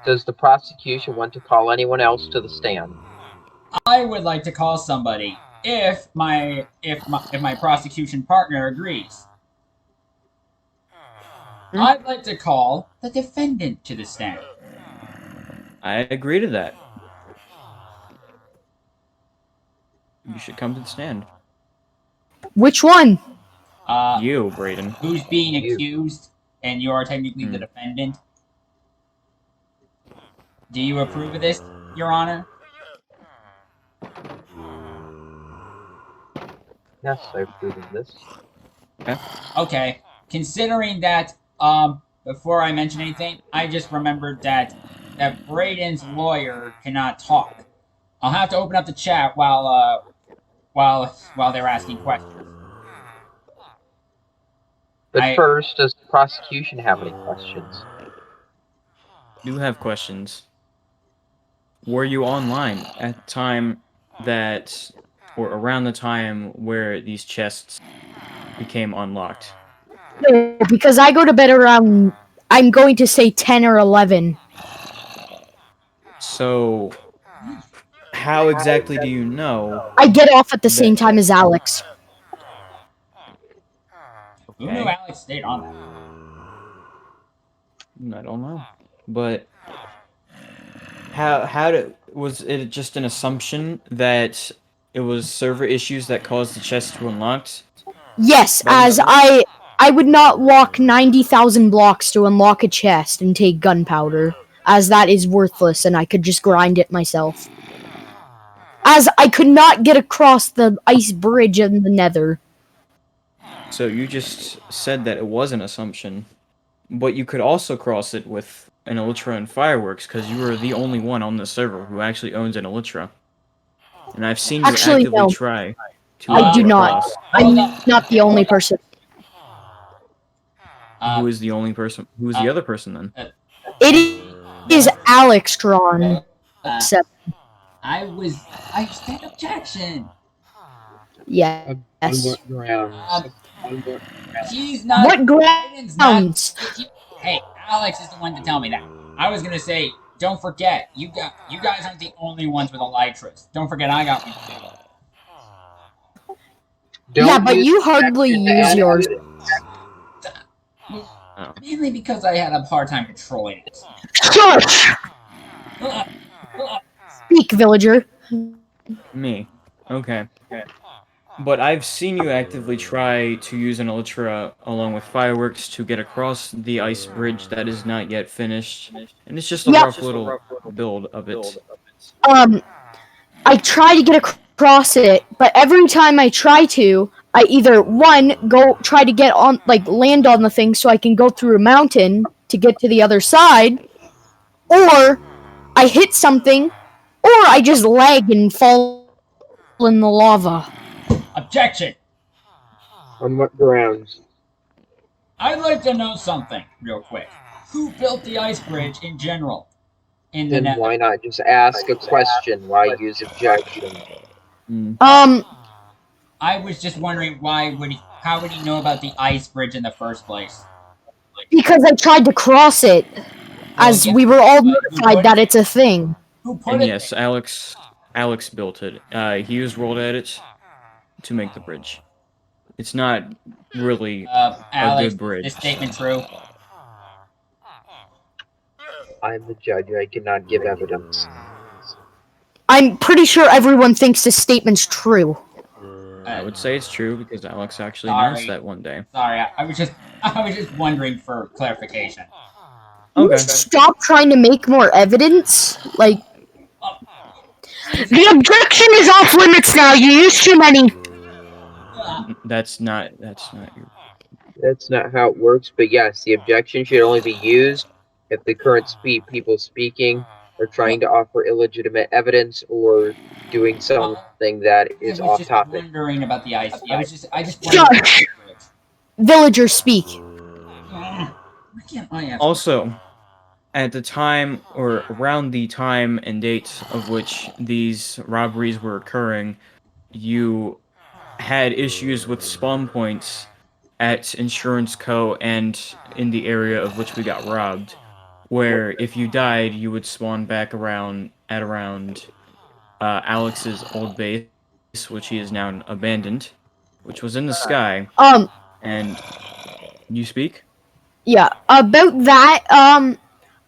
Speaker 4: Does the prosecution want to call anyone else to the stand?
Speaker 1: I would like to call somebody if my prosecution partner agrees. I'd like to call the defendant to the stand.
Speaker 2: I agree to that. You should come to the stand.
Speaker 3: Which one?
Speaker 2: You, Brayden.
Speaker 1: Who's being accused, and you are technically the defendant. Do you approve of this, Your Honor?
Speaker 4: Yes, I approve of this.
Speaker 1: Okay. Considering that, before I mention anything, I just remembered that Brayden's lawyer cannot talk. I'll have to open up the chat while they're asking questions.
Speaker 4: But first, does the prosecution have any questions?
Speaker 2: Do have questions. Were you online at the time that, or around the time where these chests became unlocked?
Speaker 3: No, because I go to bed around, I'm going to say 10 or 11.
Speaker 2: So, how exactly do you know?
Speaker 3: I get off at the same time as Alex.
Speaker 1: Who knew Alex stayed on that?
Speaker 2: I don't know. But was it just an assumption that it was server issues that caused the chest to unlock.
Speaker 3: Yes,
Speaker 2: That
Speaker 3: as
Speaker 2: was-
Speaker 3: I would not walk 90,000 blocks to unlock a chest and take gunpowder, as that is worthless and I could just grind it myself. As I could not get across the ice bridge in the nether.
Speaker 2: So you just said that it was an assumption, but you could also cross it with an elytra and fireworks because you were the only one on the server who actually owns an elytra. And I've seen you
Speaker 3: Actually,
Speaker 2: actively
Speaker 3: no.
Speaker 2: try to
Speaker 3: I do not.
Speaker 2: cross.
Speaker 3: I'm not the only person.
Speaker 2: Who is the only person? Who is the other person then?
Speaker 3: It is Alex drawn. Except,
Speaker 1: I said objection.
Speaker 3: yes.
Speaker 1: He's not.
Speaker 3: What
Speaker 1: Brayden's not-
Speaker 3: grounds?
Speaker 1: Hey, Alex is the one to tell me that. I was gonna say, don't forget, you guys aren't the only ones with elytras. Don't forget, I got one too.
Speaker 3: Yeah, but you hardly use yours.
Speaker 1: Mainly because I had a hard time controlling it.
Speaker 3: Shush! Speak, villager.
Speaker 2: Me. Okay. But I've seen you actively try to use an elytra along with fireworks to get across the ice bridge that is not yet finished. And it's just a rough little build of it.
Speaker 3: I try to get across it, but every time I try to, I either try to get on, land on the thing so I can go through a mountain to get to the other side, or I hit something, or I just lag and fall in the lava.
Speaker 1: Objection!
Speaker 4: On what grounds?
Speaker 1: I'd like to know something, real quick. Who built the ice bridge in general? In the
Speaker 4: Then
Speaker 1: nether?
Speaker 4: why not just ask a question? Why use objection?
Speaker 1: I was just wondering how would he know about the ice bridge in the first place?
Speaker 3: Because I tried to cross it, as we were all notified that it's a thing.
Speaker 1: Who put
Speaker 2: And
Speaker 1: it
Speaker 2: yes,
Speaker 1: there?
Speaker 2: Alex built it. He was rolled at it to make the bridge. It's not really
Speaker 1: Alex,
Speaker 2: good bridge.
Speaker 1: is this statement true?
Speaker 4: I'm the judge. I cannot give evidence.
Speaker 3: I'm pretty sure everyone thinks this statement's true.
Speaker 2: I would say it's true because Alex actually
Speaker 1: Sorry.
Speaker 2: announced that one day.
Speaker 1: Sorry, I was just wondering for clarification.
Speaker 2: Okay.
Speaker 3: Stop trying to make more evidence. The objection is off limits now. You used too many.
Speaker 2: That's not your.
Speaker 4: That's not how it works, but yes, the objection should only be used if the current people speaking are trying to offer illegitimate evidence or doing something that is
Speaker 1: I was
Speaker 4: off
Speaker 1: just
Speaker 4: topic.
Speaker 1: wondering about the ice. I just
Speaker 3: Shush! Villager, speak.
Speaker 1: Why can't I ask?
Speaker 2: Also, at the time or around the time and date of which these robberies were occurring, you had issues with spawn points at Insurance Co. and in the area of which we got robbed, where if you died, you would spawn back around Alex's old base, which he is now abandoned, which was in the sky. And you speak?
Speaker 3: Yeah, about that,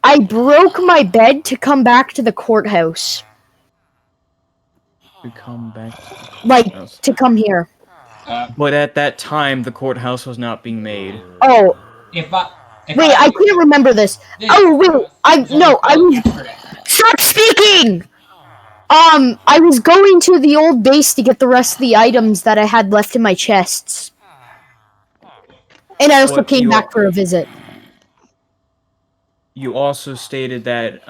Speaker 3: I broke my bed to come back to the courthouse.
Speaker 2: To come back.
Speaker 3: To come here.
Speaker 2: But at that time, the courthouse was not being made.
Speaker 3: Oh.
Speaker 1: Wait,
Speaker 3: I couldn't remember this. Oh, wait, I was... Stop speaking! I was going to the old base to get the rest of the items that I had left in my chests. And I also came back for a visit.
Speaker 2: You also stated that,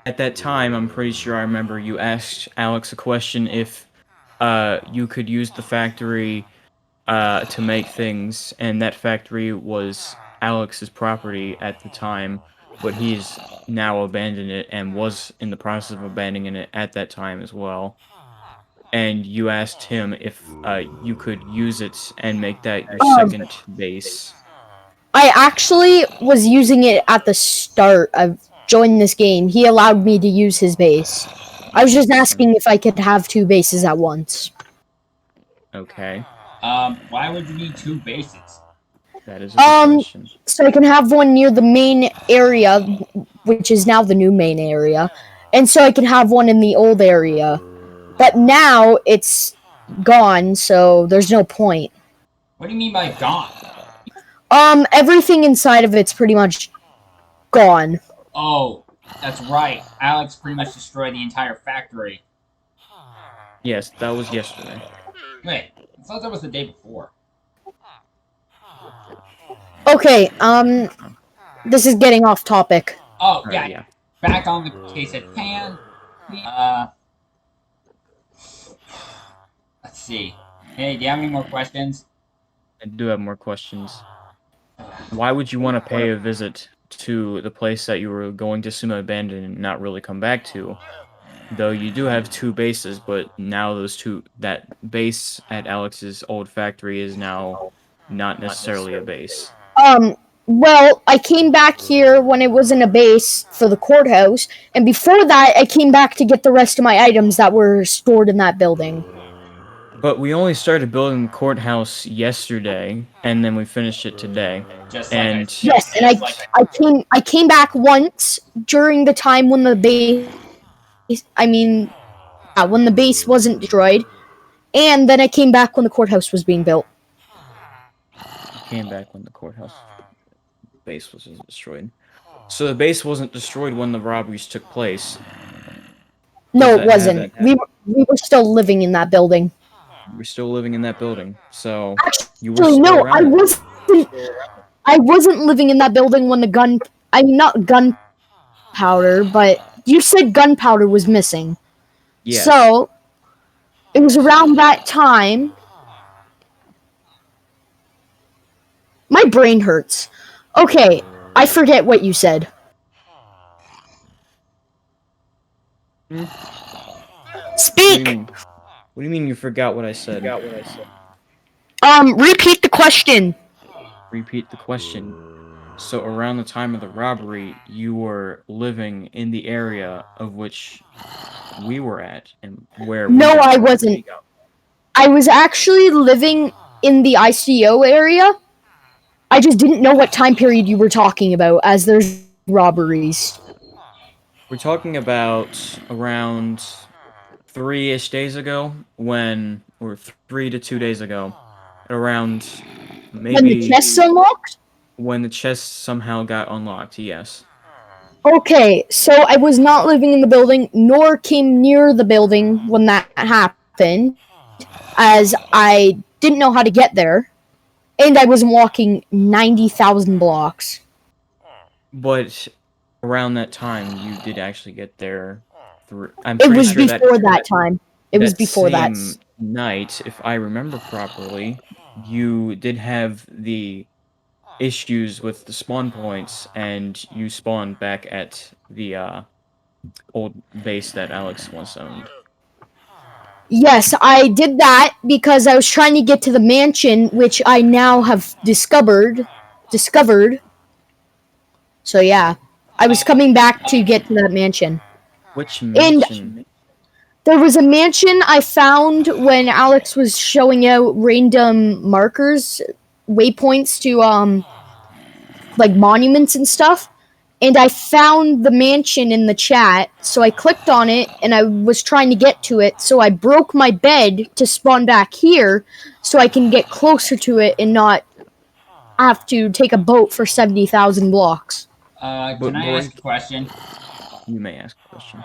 Speaker 2: at that time, I'm pretty sure I remember you asked Alex a question if, you could use the factory, to make things, and that factory was Alex's property at the time, but he's now abandoned it and was in the process of abandoning it at that time as well. And you asked him if you could use it and make that your second base.
Speaker 3: I actually was using it at the start of joining this game. He allowed me to use his base. I was just asking if I could have two bases at once.
Speaker 2: Okay.
Speaker 1: Why would you need two bases?
Speaker 2: That is a good question.
Speaker 3: So I can have one near the main area, which is now the new main area, and so I can have one in the old area. but now it's gone, so there's no point.
Speaker 1: What do you mean by gone?
Speaker 3: Everything inside of it's pretty much gone.
Speaker 1: Oh, that's right. Alex pretty much destroyed the entire factory.
Speaker 2: Yes, that was yesterday.
Speaker 1: Wait, I thought that was the day before.
Speaker 3: Okay, this is getting off topic.
Speaker 1: Oh,
Speaker 2: Alright,
Speaker 1: yeah. Back on the case at hand. Let's see. Hey, do you have any more questions?
Speaker 2: I do have more questions. Why would you want to pay a visit to the place that you were going to assume abandon and not really come back to? Though you do have 2 bases, but now that base at Alex's old factory is now not necessarily a base.
Speaker 3: Well, I came back here when it wasn't a base for the courthouse, and before that, I came back to get the rest of my items that were stored in that building.
Speaker 2: But we only started building the courthouse yesterday, and then we finished it today.
Speaker 1: Just like
Speaker 2: And
Speaker 3: Yes, and I came back once during the time when the base, when the base wasn't destroyed, and then I came back when the courthouse was being built.
Speaker 2: came back when the courthouse base was destroyed. So the base wasn't destroyed when the robberies took place.
Speaker 3: No,
Speaker 2: Does
Speaker 3: it
Speaker 2: that
Speaker 3: wasn't.
Speaker 2: have
Speaker 3: We were still living in that building.
Speaker 2: We're still living in that building, so you were
Speaker 3: Actually,
Speaker 2: still
Speaker 3: no,
Speaker 2: around.
Speaker 3: I wasn't living in that building when not gunpowder, but you said gunpowder was missing.
Speaker 2: Yes.
Speaker 3: So, it was around that time. My brain hurts. Okay, I forget what you said. Speak!
Speaker 2: What do you mean you forgot what I said?
Speaker 3: Repeat the question.
Speaker 2: Repeat the question. So around the time of the robbery, you were living in the area of which we were at, and where
Speaker 3: No,
Speaker 2: we got
Speaker 3: I
Speaker 2: the
Speaker 3: wasn't.
Speaker 2: robbery.
Speaker 3: I was actually living in the ICO area. I just didn't know what time period you were talking about, as there's robberies.
Speaker 2: We're talking about around 3-ish days ago, or 3 to 2 days ago, around maybe
Speaker 3: When the chest's unlocked?
Speaker 2: when the chest somehow got unlocked, yes.
Speaker 3: Okay, so I was not living in the building, nor came near the building when that happened, as I didn't know how to get there, and I wasn't walking 90,000 blocks.
Speaker 2: But around that time, you did actually get there.
Speaker 3: It was before that time. It was before that.
Speaker 2: Same night, if I remember properly, you did have the issues with the spawn points, and you spawned back at the old base that Alex once owned.
Speaker 3: Yes, I did that because I was trying to get to the mansion, which I now have discovered. So yeah, I was coming back to get to that mansion.
Speaker 2: Which mansion?
Speaker 3: There was a mansion I found when Alex was showing out random markers, waypoints to like monuments and stuff. And I found the mansion in the chat, so I clicked on it, and I was trying to get to it, so I broke my bed to spawn back here, so I can get closer to it and not have to take a boat for 70,000 blocks.
Speaker 1: Can I ask a question?
Speaker 2: You may ask a question.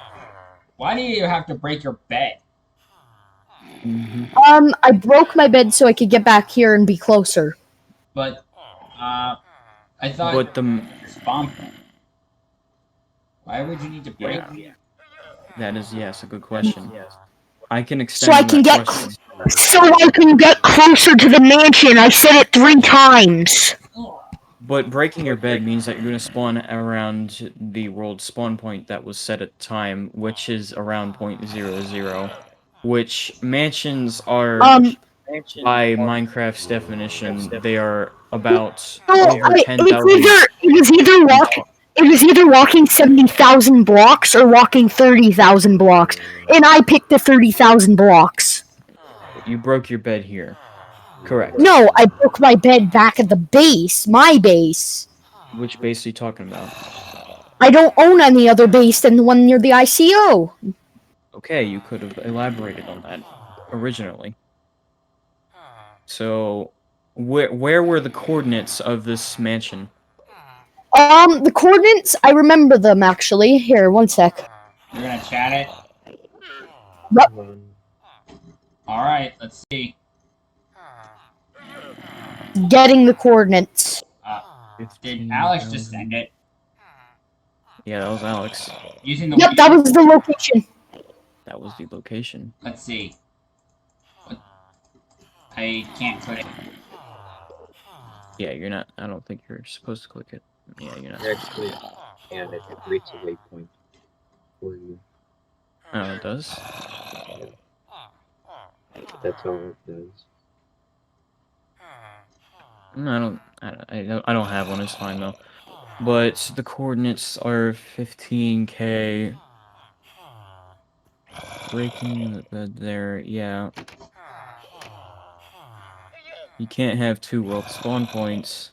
Speaker 1: Why do you have to break your bed?
Speaker 3: I broke my bed so I could get back here and be closer.
Speaker 1: But, I thought
Speaker 2: But
Speaker 1: your spawn point. Why would you need to break it?
Speaker 2: That is, yes, a good question. I can
Speaker 3: So
Speaker 2: extend
Speaker 3: I
Speaker 2: on
Speaker 3: can
Speaker 2: that
Speaker 3: get
Speaker 2: question.
Speaker 3: so I can get closer to the mansion. I said it 3 times.
Speaker 2: But breaking your bed means that you're going to spawn around the world spawn point that was set at the time, which is around 0.00, which mansions are, by Minecraft's definition, they are about over 10,000.
Speaker 3: It was either walking 70,000 blocks or walking 30,000 blocks, and I picked the 30,000 blocks.
Speaker 2: You broke your bed here. Correct.
Speaker 3: No, I broke my bed back at the base, my base.
Speaker 2: Which base are you talking about?
Speaker 3: I don't own any other base than the one near the ICO.
Speaker 2: Okay, you could have elaborated on that originally. So, where were the coordinates of this mansion?
Speaker 3: The coordinates, I remember them actually. Here, one sec.
Speaker 1: You're gonna chat it? Alright, let's see.
Speaker 3: Getting the coordinates.
Speaker 1: Did Alex just send it?
Speaker 2: Yeah, that was Alex.
Speaker 1: Using the
Speaker 3: Yep, that was the location.
Speaker 2: That was the location.
Speaker 1: Let's see. I can't click it.
Speaker 2: Yeah, you're not. I don't think you're supposed to click it. Yeah, you're not.
Speaker 4: Actually, and it creates a waypoint for you.
Speaker 2: Oh, it does?
Speaker 4: That's all it does.
Speaker 2: No, I don't have one. It's fine though. But the coordinates are 15K. Breaking the bed there, yeah. You can't have two wealth spawn points.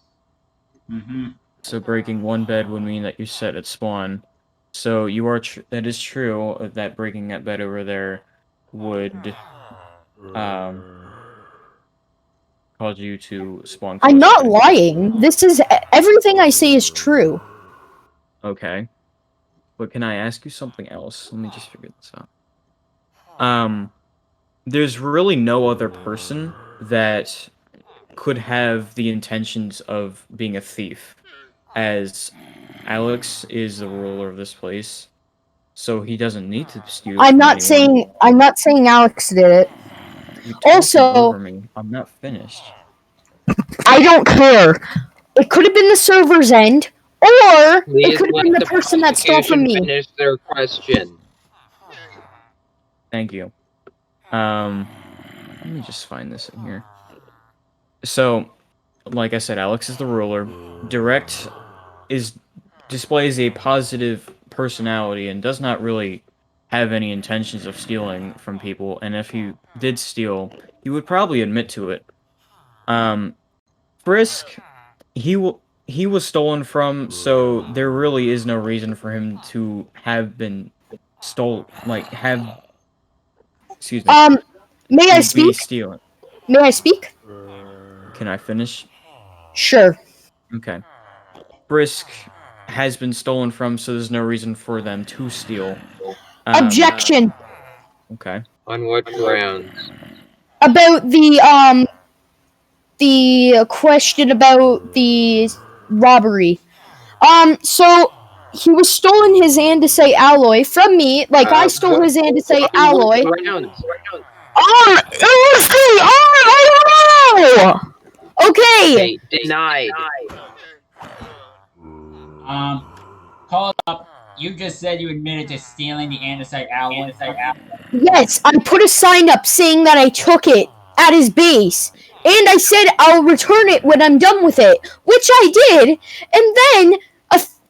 Speaker 1: Mm-hmm.
Speaker 2: So breaking one bed would mean that you're set at spawn. So you are that is true that breaking that bed over there would cause you to spawn closer.
Speaker 3: I'm not lying. This is everything I say is true.
Speaker 2: Okay. But can I ask you something else? Let me just figure this out. There's really no other person that could have the intentions of being a thief, as Alex is the ruler of this place, so he doesn't need to steal
Speaker 3: I'm
Speaker 2: from
Speaker 3: not
Speaker 2: anyone.
Speaker 3: saying Alex did it.
Speaker 2: You're talking
Speaker 3: Also,
Speaker 2: over me. I'm not finished.
Speaker 3: I don't care. It could have been the server's end, or it could have been the person that stole from me.
Speaker 4: Finish their question.
Speaker 2: Thank you. Let me just find this in here. So, like I said, Alex is the ruler. Direct displays a positive personality and does not really have any intentions of stealing from people. And if he did steal, he would probably admit to it. Frisk, he was stolen from, so there really is no reason for him to have been excuse me.
Speaker 3: May I speak?
Speaker 2: Stealing.
Speaker 3: May I speak?
Speaker 2: Can I finish?
Speaker 3: Sure.
Speaker 2: Okay. Frisk has been stolen from, so there's no reason for them to steal.
Speaker 3: Objection.
Speaker 2: Okay.
Speaker 4: On what grounds?
Speaker 3: About the question about the robbery. So he was stolen his andesite alloy from me, like I stole his andesite alloy. I don't know. Okay.
Speaker 4: Denied.
Speaker 1: Hold up. You just said you admitted to stealing the andesite alloy.
Speaker 3: Yes, I put a sign up saying that I took it at his base. And I said I'll return it when I'm done with it, which I did. And then,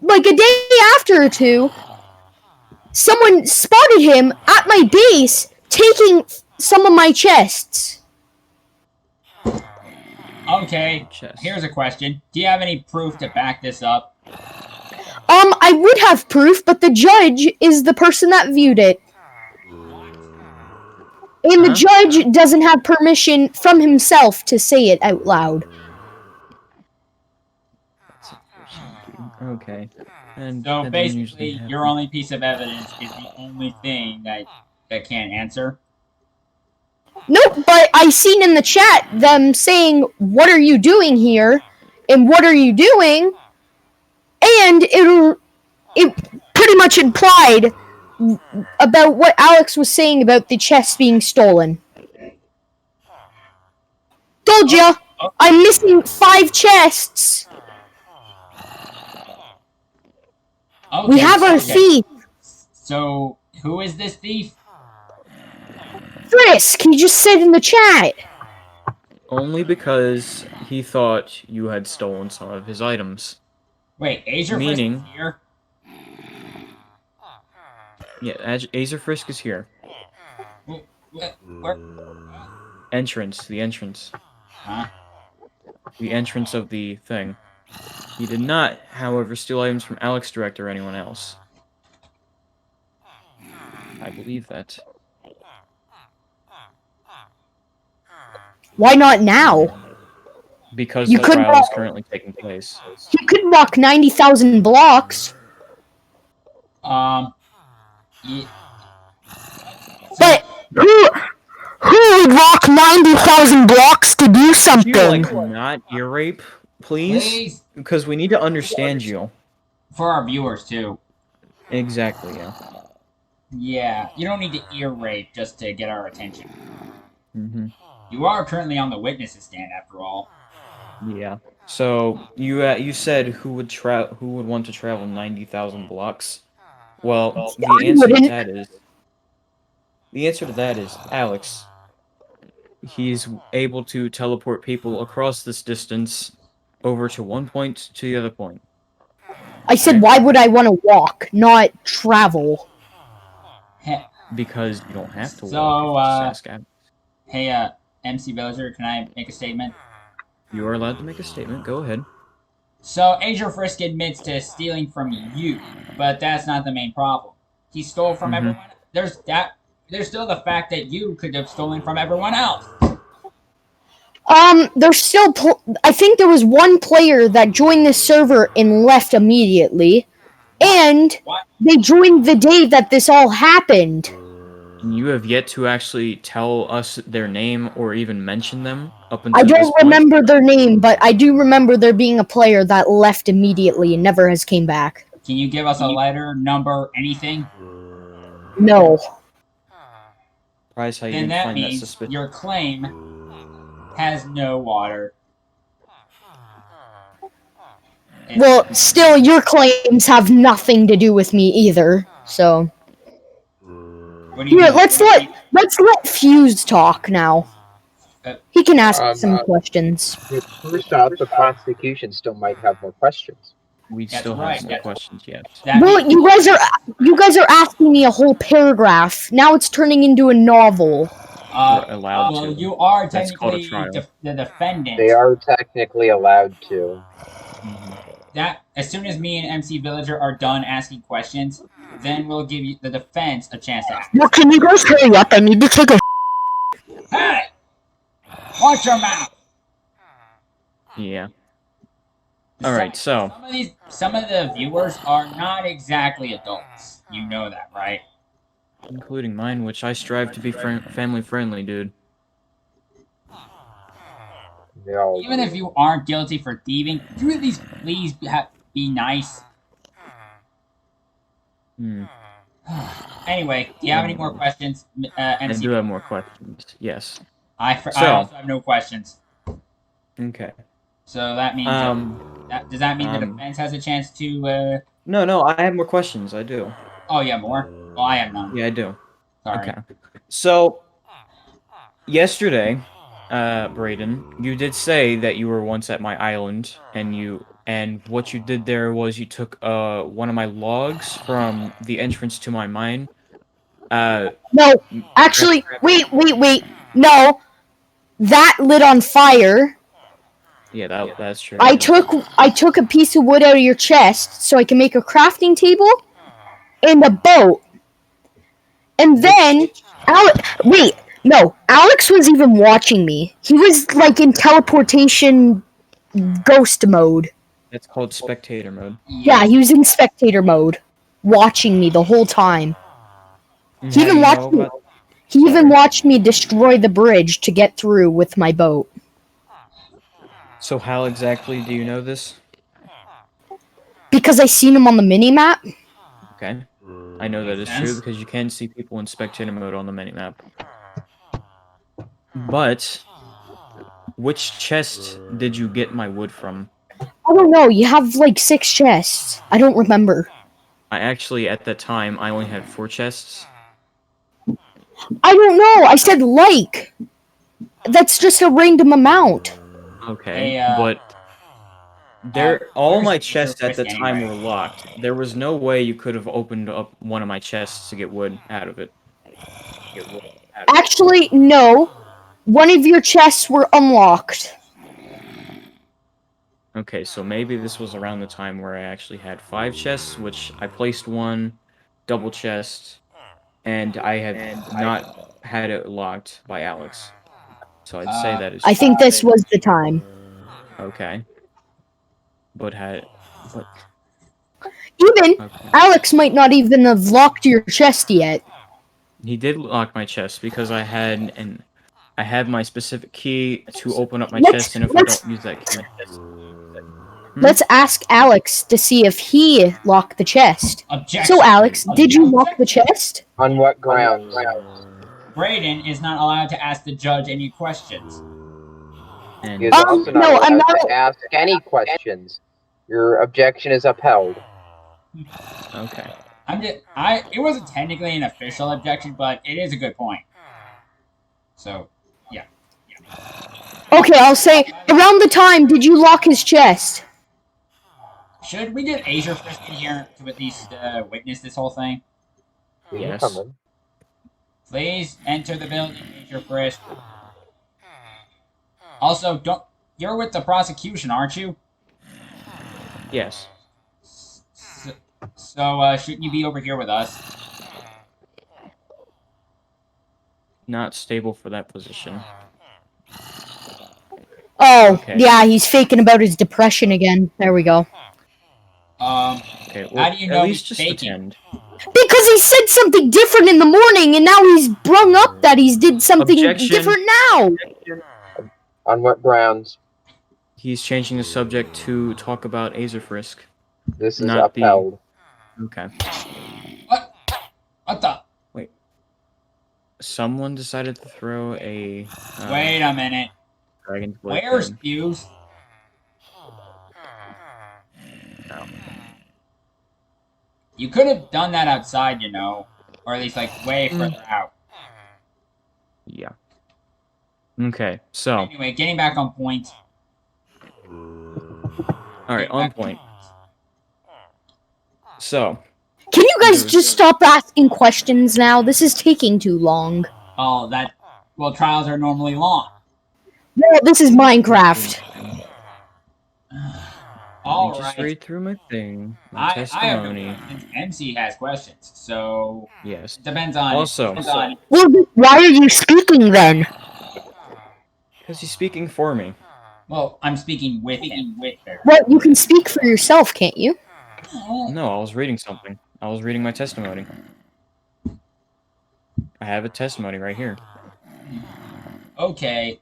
Speaker 3: like a day after or two, someone spotted him at my base taking some of my chests.
Speaker 1: Okay, here's a question. Do you have any proof to back this up?
Speaker 3: I would have proof, but the judge is the person that viewed it. And the judge doesn't have permission from himself to say it out loud.
Speaker 2: Okay. And
Speaker 1: so basically, your only piece of evidence is the only thing that can't answer?
Speaker 3: Nope, but I seen in the chat them saying, "What are you doing here?" and "What are you doing?" And it pretty much implied about what Alex was saying about the chest being stolen. Told ya! I'm missing 5 chests!
Speaker 1: Okay,
Speaker 3: we have our thief!
Speaker 1: So, who is this thief?
Speaker 3: Frisk! He just said in the chat!
Speaker 2: Only because he thought you had stolen some of his items.
Speaker 1: Wait, Azer Frisk is here?
Speaker 2: Yeah, Azer Frisk is here.
Speaker 1: Where?
Speaker 2: Entrance, the entrance.
Speaker 1: Huh?
Speaker 2: The entrance of the thing. He did not, however, steal items from Alex Direct or anyone else. I believe that.
Speaker 3: Why not now?
Speaker 2: Because
Speaker 3: You
Speaker 2: the
Speaker 3: could
Speaker 2: trial
Speaker 3: walk-
Speaker 2: is currently taking place.
Speaker 3: You could walk 90,000 blocks,
Speaker 1: Ye-
Speaker 3: but who would walk 90,000 blocks to do
Speaker 2: Could you,
Speaker 3: something?
Speaker 2: like, not ear rape, please?
Speaker 1: Please,
Speaker 2: Because we need to understand you.
Speaker 1: for our viewers too.
Speaker 2: Exactly, yeah.
Speaker 1: Yeah, you don't need to ear rape just to get our attention.
Speaker 2: Mm-hmm.
Speaker 1: You are currently on the witness's stand, after all.
Speaker 2: Yeah. So you said who would want to travel 90,000 blocks? Well,
Speaker 3: I wouldn't.
Speaker 2: the answer to that is Alex. He's able to teleport people across this distance over to one point to the other point.
Speaker 3: I said, why would I want to walk, not travel?
Speaker 1: Hey,
Speaker 2: Because you don't have to
Speaker 1: So,
Speaker 2: walk. Just ask Alex.
Speaker 1: hey, MC Villager, can I make a statement?
Speaker 2: You are allowed to make a statement. Go ahead.
Speaker 1: So, Angel Frisk admits to stealing from you, but that's not the main problem. He stole from
Speaker 2: Mhm.
Speaker 1: everyone. There's still the fact that you could have stolen from everyone else.
Speaker 3: There's still. I think there was one player that joined this server and left immediately, and
Speaker 1: What?
Speaker 3: they joined the day that this all happened.
Speaker 2: And you have yet to actually tell us their name or even mention them up until
Speaker 3: I
Speaker 2: this
Speaker 3: don't
Speaker 2: point.
Speaker 3: remember their name, but I do remember there being a player that left immediately and never has came back.
Speaker 1: Can you give us a letter, number, anything?
Speaker 3: No.
Speaker 2: Surprised how you
Speaker 1: Then
Speaker 2: didn't
Speaker 1: that
Speaker 2: find that
Speaker 1: means
Speaker 2: suspicious.
Speaker 1: your claim has no water.
Speaker 3: Well, still, your claims have nothing to do with me either. So
Speaker 1: What do you
Speaker 3: here,
Speaker 1: mean?
Speaker 3: let's let Fuse talk now. He can ask some questions.
Speaker 4: First off, the prosecution still might have more questions.
Speaker 2: We
Speaker 1: That's
Speaker 2: still
Speaker 1: right,
Speaker 2: have more
Speaker 1: that's-
Speaker 2: questions yet.
Speaker 1: That
Speaker 3: Well,
Speaker 1: means-
Speaker 3: you guys are asking me a whole paragraph. Now it's turning into a novel.
Speaker 2: We're allowed
Speaker 1: well,
Speaker 2: to.
Speaker 1: you are
Speaker 2: That's called a
Speaker 1: technically
Speaker 2: trial.
Speaker 1: the defendant.
Speaker 4: They are technically allowed to.
Speaker 1: That as soon as me and MC Villager are done asking questions, then we'll give you the defense a chance to ask.
Speaker 3: Well, can you guys hurry up? I need to take a.
Speaker 1: Hey! Watch your mouth.
Speaker 2: Yeah. All right. So
Speaker 1: some of the viewers are not exactly adults. You know that, right?
Speaker 2: including mine, which I strive to be family friendly, dude.
Speaker 4: They all
Speaker 1: Even if you aren't guilty for thieving, could you at least please be nice?
Speaker 2: Hmm.
Speaker 1: Anyway, do you have any more questions,
Speaker 2: I
Speaker 1: MC?
Speaker 2: do have more questions. Yes.
Speaker 1: I
Speaker 2: So-
Speaker 1: also have no questions.
Speaker 2: Okay.
Speaker 1: So that means does that mean the defense has a chance to?
Speaker 2: No, I have more questions. I do.
Speaker 1: Oh, yeah, more. Well, I have none.
Speaker 2: Yeah, I do.
Speaker 1: Sorry.
Speaker 2: Okay. So yesterday, Brayden, you did say that you were once at my island, and what you did there was you took one of my logs from the entrance to my mine.
Speaker 3: No, actually, wait. No, that lit on fire.
Speaker 2: Yeah, that's true.
Speaker 3: I took a piece of wood out of your chest so I can make a crafting table and a boat. And then Alex was even watching me. He was like in teleportation ghost mode.
Speaker 2: That's called spectator mode.
Speaker 3: Yeah, he was in spectator mode, watching me the whole time. He even watched me. He even watched me destroy the bridge to get through with my boat.
Speaker 2: So how exactly do you know this?
Speaker 3: Because I seen him on the mini-map.
Speaker 2: Okay. I know that is true because you can see people in spectator mode on the minimap. But which chest did you get my wood from?
Speaker 3: I don't know, you have like 6 chests. I don't remember.
Speaker 2: I actually, at that time, I only had 4 chests.
Speaker 3: I don't know, I said like. That's just a random amount.
Speaker 2: Okay,
Speaker 1: Hey,
Speaker 2: but all
Speaker 1: where's
Speaker 2: my
Speaker 1: Angel
Speaker 2: chests at the
Speaker 1: Frisk
Speaker 2: time
Speaker 1: anyway?
Speaker 2: were locked. There was no way you could have opened up one of my chests to get wood out of it.
Speaker 3: Actually, no. One of your chests were unlocked.
Speaker 2: Okay, so maybe this was around the time where I actually had 5 chests, which I placed one double chest, and I had not had it locked by Alex. So I'd say that is
Speaker 3: I think this was the time.
Speaker 2: okay. But but
Speaker 3: Even
Speaker 2: okay.
Speaker 3: Alex might not even have locked your chest yet.
Speaker 2: He did lock my chest because I had my specific key to open up my chest, and if I don't use that key,
Speaker 3: Let's ask Alex to see if he locked the chest.
Speaker 1: Objection.
Speaker 3: So, Alex, did you lock the chest?
Speaker 4: On what grounds?
Speaker 1: Brayden is not allowed to ask the judge any questions.
Speaker 2: and
Speaker 4: He is also not
Speaker 3: no, I'm
Speaker 4: allowed
Speaker 3: not.
Speaker 4: to ask any questions. Your objection is upheld.
Speaker 2: okay.
Speaker 1: It wasn't technically an official objection, but it is a good point. So, yeah.
Speaker 3: Okay, I'll say, around the time, did you lock his chest?
Speaker 1: Should we get Asia Frisk in here to at least witness this whole thing?
Speaker 4: You can
Speaker 2: Yes.
Speaker 4: come in.
Speaker 1: Please enter the building, Asia Frisk. Also, you're with the prosecution, aren't you?
Speaker 2: Yes.
Speaker 1: So, shouldn't you be over here with us?
Speaker 2: Not stable for that position.
Speaker 3: Oh,
Speaker 2: Okay.
Speaker 3: yeah, he's faking about his depression again. There we go.
Speaker 2: Okay. Well,
Speaker 1: How do you know
Speaker 2: at least
Speaker 1: he's
Speaker 2: just
Speaker 1: faking?
Speaker 2: attend.
Speaker 3: Because he said something different in the morning, and now he's brung up that he's did something
Speaker 2: Objection.
Speaker 3: different now.
Speaker 4: On what grounds?
Speaker 2: He's changing the subject to talk about Azer Frisk.
Speaker 4: This is
Speaker 2: Not the-
Speaker 4: upheld.
Speaker 2: Okay.
Speaker 1: What the?
Speaker 2: Someone decided to throw a
Speaker 1: Wait a minute.
Speaker 2: dragon's blood
Speaker 1: Where's
Speaker 2: thing.
Speaker 1: Fuse?
Speaker 2: No.
Speaker 1: You could have done that outside, you know. Or at least, like, way further out.
Speaker 2: Yeah. Okay. So.
Speaker 1: Anyway, getting back on point.
Speaker 2: All right. On point. So.
Speaker 3: Can you guys just stop asking questions now? This is taking too long.
Speaker 1: Oh, well, trials are normally long.
Speaker 3: Well, this is Minecraft.
Speaker 1: All
Speaker 2: just
Speaker 1: right.
Speaker 2: read through my thing. My
Speaker 1: I have
Speaker 2: testimony.
Speaker 1: no questions. MC has questions, so
Speaker 2: Yes.
Speaker 1: it depends on.
Speaker 2: Also.
Speaker 3: Well, why are you speaking then?
Speaker 2: Because he's speaking for me.
Speaker 1: Well, I'm speaking with him.
Speaker 3: Well, you can speak for yourself, can't you?
Speaker 2: No, I was reading something. I was reading my testimony. I have a testimony right here.
Speaker 1: Okay.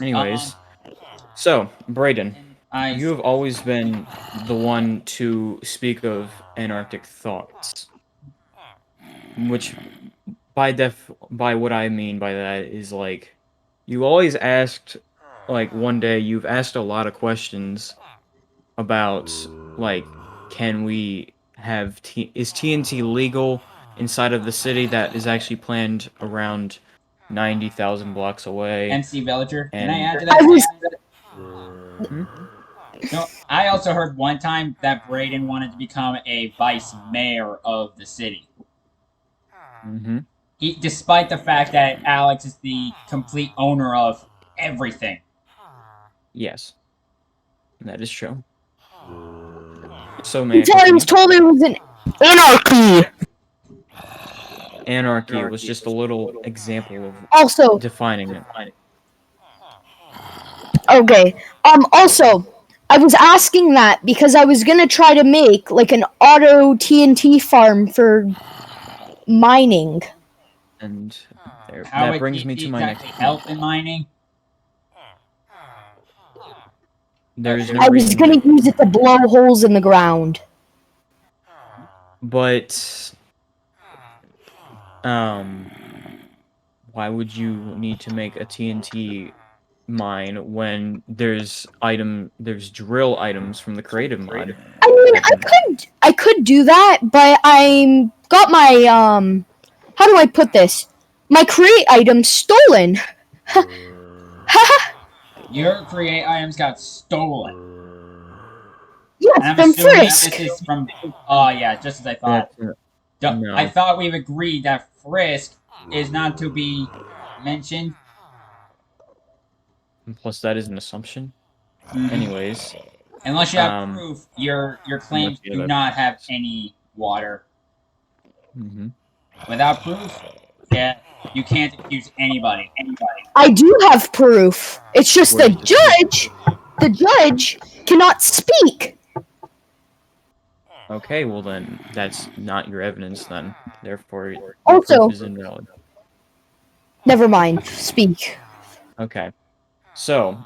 Speaker 2: Anyways, so Brayden,
Speaker 1: I
Speaker 2: you have always been the one to speak of anarchic thoughts, which by what I mean by that is like you always asked, like one day you've asked a lot of questions about like can we have is TNT legal inside of the city that is actually planned around 90,000 blocks away.
Speaker 1: MC Villager. Can
Speaker 2: And-
Speaker 1: I add to that?
Speaker 3: I was-
Speaker 1: No, I also heard one time that Brayden wanted to become a vice mayor of the city.
Speaker 2: Mm-hmm.
Speaker 1: Despite the fact that Alex is the complete owner of everything.
Speaker 2: Yes, that is true. So, man,
Speaker 3: Until I was told it was an anarchy.
Speaker 2: anarchy was just a little example of
Speaker 3: Also,
Speaker 2: defining it.
Speaker 3: okay. Also, I was asking that because I was gonna try to make like an auto TNT farm for mining.
Speaker 2: And
Speaker 1: How
Speaker 2: that
Speaker 1: would
Speaker 2: brings me to my next
Speaker 1: exactly help in mining?
Speaker 2: There's no
Speaker 3: I was
Speaker 2: reason,
Speaker 3: gonna use it to blow holes in the ground.
Speaker 2: but why would you need to make a TNT mine when there's drill items from the creative mod?
Speaker 3: I mean, I could do that, but I got my how do I put this? My create item stolen.
Speaker 1: Your create items got stolen.
Speaker 3: Yes,
Speaker 1: And I'm
Speaker 3: from
Speaker 1: assuming
Speaker 3: Frisk.
Speaker 1: this is from. Oh yeah, just as I thought.
Speaker 2: No.
Speaker 1: I thought we've agreed that Frisk is not to be mentioned.
Speaker 2: And plus, that is an assumption.
Speaker 1: Mhm.
Speaker 2: Anyways,
Speaker 1: Unless you have proof, your claims
Speaker 2: unless you
Speaker 1: do
Speaker 2: have-
Speaker 1: not have any water.
Speaker 2: mm-hmm.
Speaker 1: Without proof, Yeah, you can't accuse anybody.
Speaker 3: I do have proof. It's just the judge cannot speak.
Speaker 2: Okay, well then, that's not your evidence then. Therefore, your
Speaker 3: Also-
Speaker 2: proof is invalid.
Speaker 3: Never mind. Speak.
Speaker 2: Okay. So,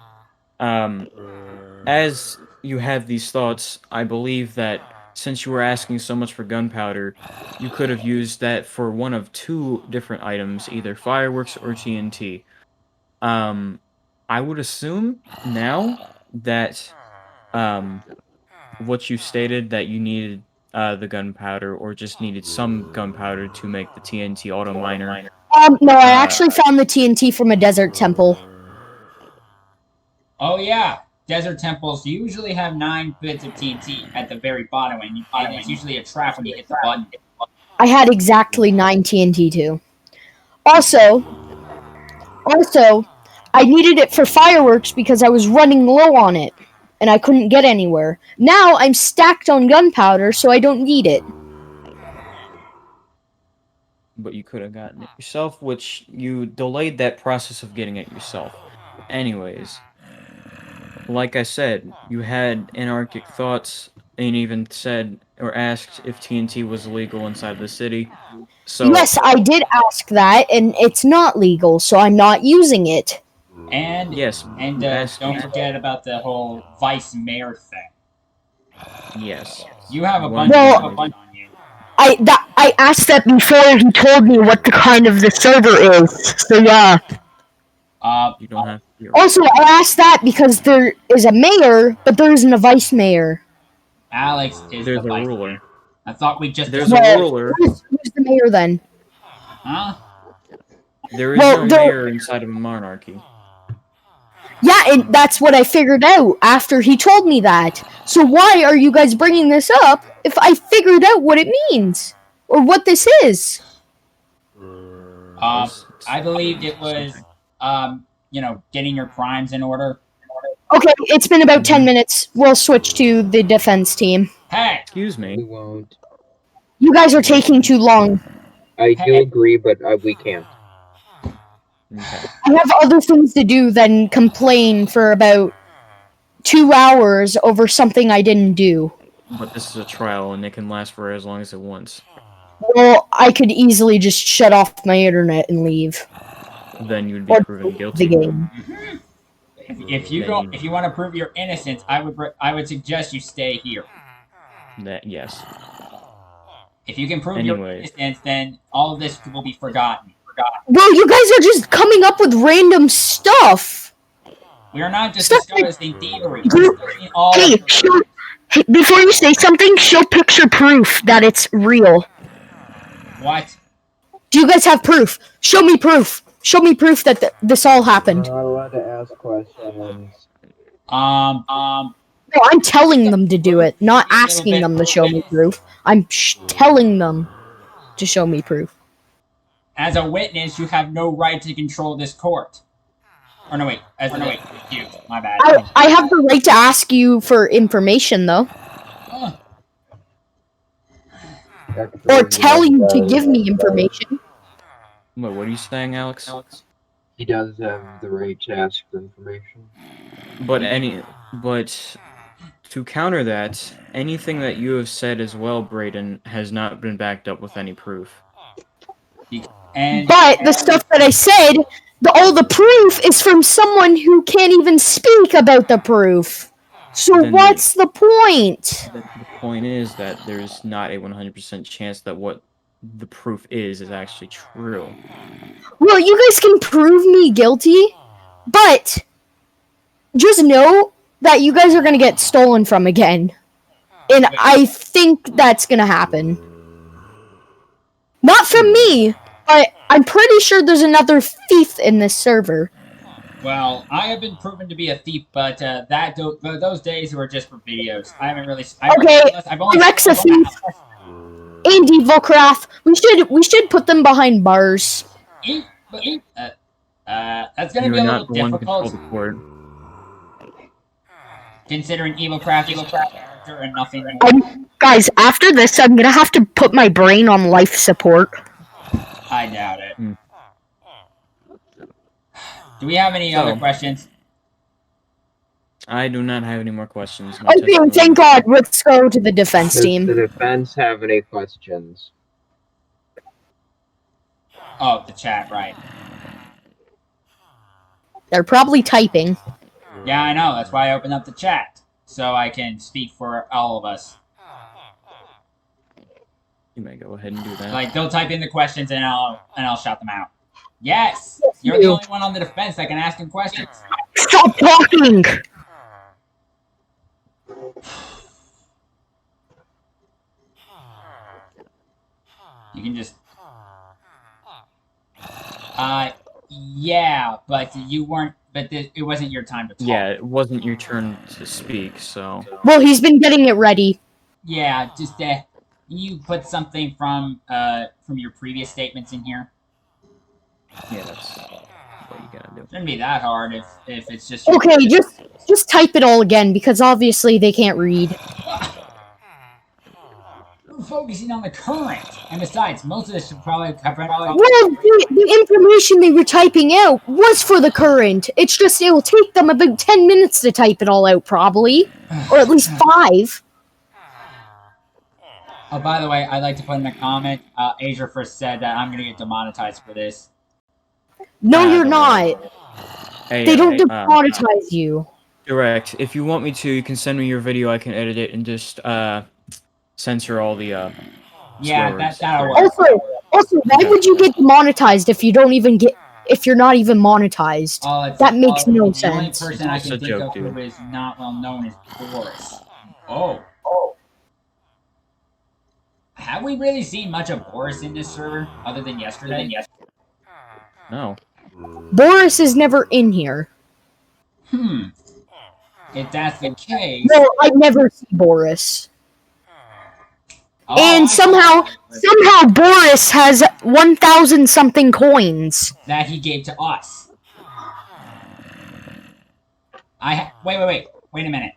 Speaker 2: as you have these thoughts, I believe that since you were asking so much for gunpowder, you could have used that for one of two different items, either fireworks or TNT. I would assume now that, what you stated that you needed the gunpowder or just needed some gunpowder to make the TNT auto miner.
Speaker 3: No, I actually found the TNT from a desert temple.
Speaker 1: Oh yeah, desert temples usually have 9 bits of TNT at the very bottom, and it's usually a trap when you hit the button.
Speaker 3: I had exactly 9 TNT too. Also, I needed it for fireworks because I was running low on it, and I couldn't get anywhere. Now I'm stacked on gunpowder, so I don't need it.
Speaker 2: But you could have gotten it yourself, which you delayed that process of getting it yourself. Anyways, like I said, you had anarchic thoughts, and even said or asked if TNT was illegal inside the city. So
Speaker 3: Yes, I did ask that, and it's not legal, so I'm not using it.
Speaker 1: And
Speaker 2: yes,
Speaker 1: and
Speaker 2: you asked
Speaker 1: don't
Speaker 2: me.
Speaker 1: forget about the whole vice mayor thing.
Speaker 2: Yes.
Speaker 1: You have a
Speaker 2: You
Speaker 1: bunch
Speaker 2: wanted
Speaker 3: Well-
Speaker 1: of on you.
Speaker 3: I asked that before he told me what the kind of the server is. So yeah.
Speaker 2: You don't have to.
Speaker 3: Also, I asked that because there is a mayor, but there isn't a vice mayor.
Speaker 1: Alex is
Speaker 2: There's
Speaker 1: the
Speaker 2: a
Speaker 1: vice
Speaker 2: ruler.
Speaker 1: mayor. I thought we just
Speaker 2: There's a
Speaker 3: Well,
Speaker 2: ruler.
Speaker 3: Who's the mayor then?
Speaker 1: Huh?
Speaker 2: There is
Speaker 3: Well,
Speaker 2: no
Speaker 3: there-
Speaker 2: mayor inside of a monarchy.
Speaker 3: Yeah, and that's what I figured out after he told me that. So why are you guys bringing this up if I figured out what it means? Or what this is?
Speaker 1: I believed it was getting your crimes in order.
Speaker 3: Okay, it's been about 10 minutes. We'll switch to the defense team.
Speaker 1: Hey,
Speaker 2: Excuse
Speaker 4: We
Speaker 2: me.
Speaker 4: won't.
Speaker 3: You guys are taking too long.
Speaker 4: I do agree, but we can't.
Speaker 2: Okay.
Speaker 3: I have other things to do than complain for about 2 hours over something I didn't do.
Speaker 2: But this is a trial, and it can last for as long as it wants.
Speaker 3: Well, I could easily just shut off my internet and leave.
Speaker 2: Then you'd be
Speaker 3: Or
Speaker 2: proven
Speaker 3: the
Speaker 2: guilty.
Speaker 3: game.
Speaker 1: if you want to prove your innocence, I would suggest you stay here.
Speaker 2: Yes.
Speaker 1: If you can prove your
Speaker 2: Anyways.
Speaker 1: innocence, then all of this will be forgotten.
Speaker 3: Bro, you guys are just coming up with random stuff.
Speaker 1: We are not just
Speaker 3: Stop it.
Speaker 1: discussing thievery.
Speaker 3: You-
Speaker 1: We're discussing all
Speaker 3: Hey,
Speaker 1: of the-
Speaker 3: before you say something, show picture proof that it's real.
Speaker 1: What?
Speaker 3: Do you guys have proof? Show me proof. Show me proof that this all happened.
Speaker 4: We're not allowed to ask questions.
Speaker 3: No, I'm telling them to do it, not asking them to show me proof. I'm telling them to show me proof.
Speaker 1: As a witness, you have no right to control this court. Or no, wait. Excuse. My bad.
Speaker 3: I have the right to ask you for information, though. Or tell you to give me information.
Speaker 2: Wait, what are you saying, Alex?
Speaker 4: He does have the right to ask for information.
Speaker 2: But to counter that, anything that you have said as well, Brayden, has not been backed up with any proof.
Speaker 3: But the stuff that I said, all the proof is from someone who can't even speak about the proof. So
Speaker 2: Then
Speaker 3: what's the point?
Speaker 2: The point is that there's not a 100% chance that what the proof is actually true.
Speaker 3: Well, you guys can prove me guilty, but just know that you guys are gonna get stolen from again. And I think that's gonna happen. Not from me, but I'm pretty sure there's another thief in this server.
Speaker 1: Well, I have been proven to be a thief, but those days were just for videos. I haven't really.
Speaker 3: Okay,
Speaker 1: I've only.
Speaker 3: Alexa thief and Evilcraft. We should put them behind bars.
Speaker 1: That's gonna
Speaker 2: You
Speaker 1: be
Speaker 2: are
Speaker 1: a
Speaker 2: not
Speaker 1: little
Speaker 2: the one to control
Speaker 1: difficult,
Speaker 2: the court.
Speaker 1: considering Evilcraft character and nothing more.
Speaker 3: Guys, after this, I'm gonna have to put my brain on life support.
Speaker 1: I doubt it.
Speaker 2: Hmm.
Speaker 1: Do we have any
Speaker 2: So-
Speaker 1: other questions?
Speaker 2: I do not have any more questions. My
Speaker 3: Okay,
Speaker 2: testimony-
Speaker 3: thank God. Let's go to the defense
Speaker 4: Does the
Speaker 3: team.
Speaker 4: defense have any questions?
Speaker 1: Oh, the chat, right.
Speaker 3: They're probably typing.
Speaker 1: Yeah, I know. That's why I opened up the chat. So I can speak for all of us.
Speaker 2: You may go ahead and do that.
Speaker 1: Like, they'll type in the questions and I'll shout them out. Yes!
Speaker 3: Yes,
Speaker 1: You're the
Speaker 3: you.
Speaker 1: only one on the defense that can ask him questions.
Speaker 3: Stop talking!
Speaker 1: You can just... Yeah, but you weren't... But it wasn't your time to talk.
Speaker 2: Yeah, it wasn't your turn to speak, so...
Speaker 3: Well, he's been getting it ready.
Speaker 1: Yeah, just, you put something from your previous statements in here.
Speaker 2: Yeah, that's what you gotta do.
Speaker 1: Shouldn't be that hard if it's just...
Speaker 3: Okay, just type it all again, because obviously they can't read.
Speaker 1: We're focusing on the current. And besides, most of this should probably cover...
Speaker 3: Well, the information they were typing out was for the current. It's just it will take them about 10 minutes to type it all out, probably. Or at least 5.
Speaker 1: Oh, by the way, I'd like to put in a comment. Asia first said that I'm gonna get demonetized for this.
Speaker 3: No, you're
Speaker 2: don't
Speaker 3: not.
Speaker 2: Hey,
Speaker 3: They don't
Speaker 2: hey,
Speaker 3: demonetize you.
Speaker 2: Direct. If you want me to, you can send me your video. I can edit it and just censor all the
Speaker 1: Yeah,
Speaker 2: swear words.
Speaker 1: that'll work.
Speaker 3: Also, why would you get demonetized if you're not even monetized? That makes no
Speaker 1: The only
Speaker 3: sense.
Speaker 1: person I
Speaker 2: It's
Speaker 1: can
Speaker 2: a
Speaker 1: think
Speaker 2: joke,
Speaker 1: of who
Speaker 2: dude.
Speaker 1: is not well known is Boris. Oh. Have we really seen much of Boris in this server other than yesterday?
Speaker 2: No.
Speaker 3: Boris is never in here.
Speaker 1: If that's the case...
Speaker 3: No, I never see Boris.
Speaker 1: Oh,
Speaker 3: And
Speaker 1: I
Speaker 3: somehow Boris has 1,000 something coins.
Speaker 1: that he gave to us. Wait a minute.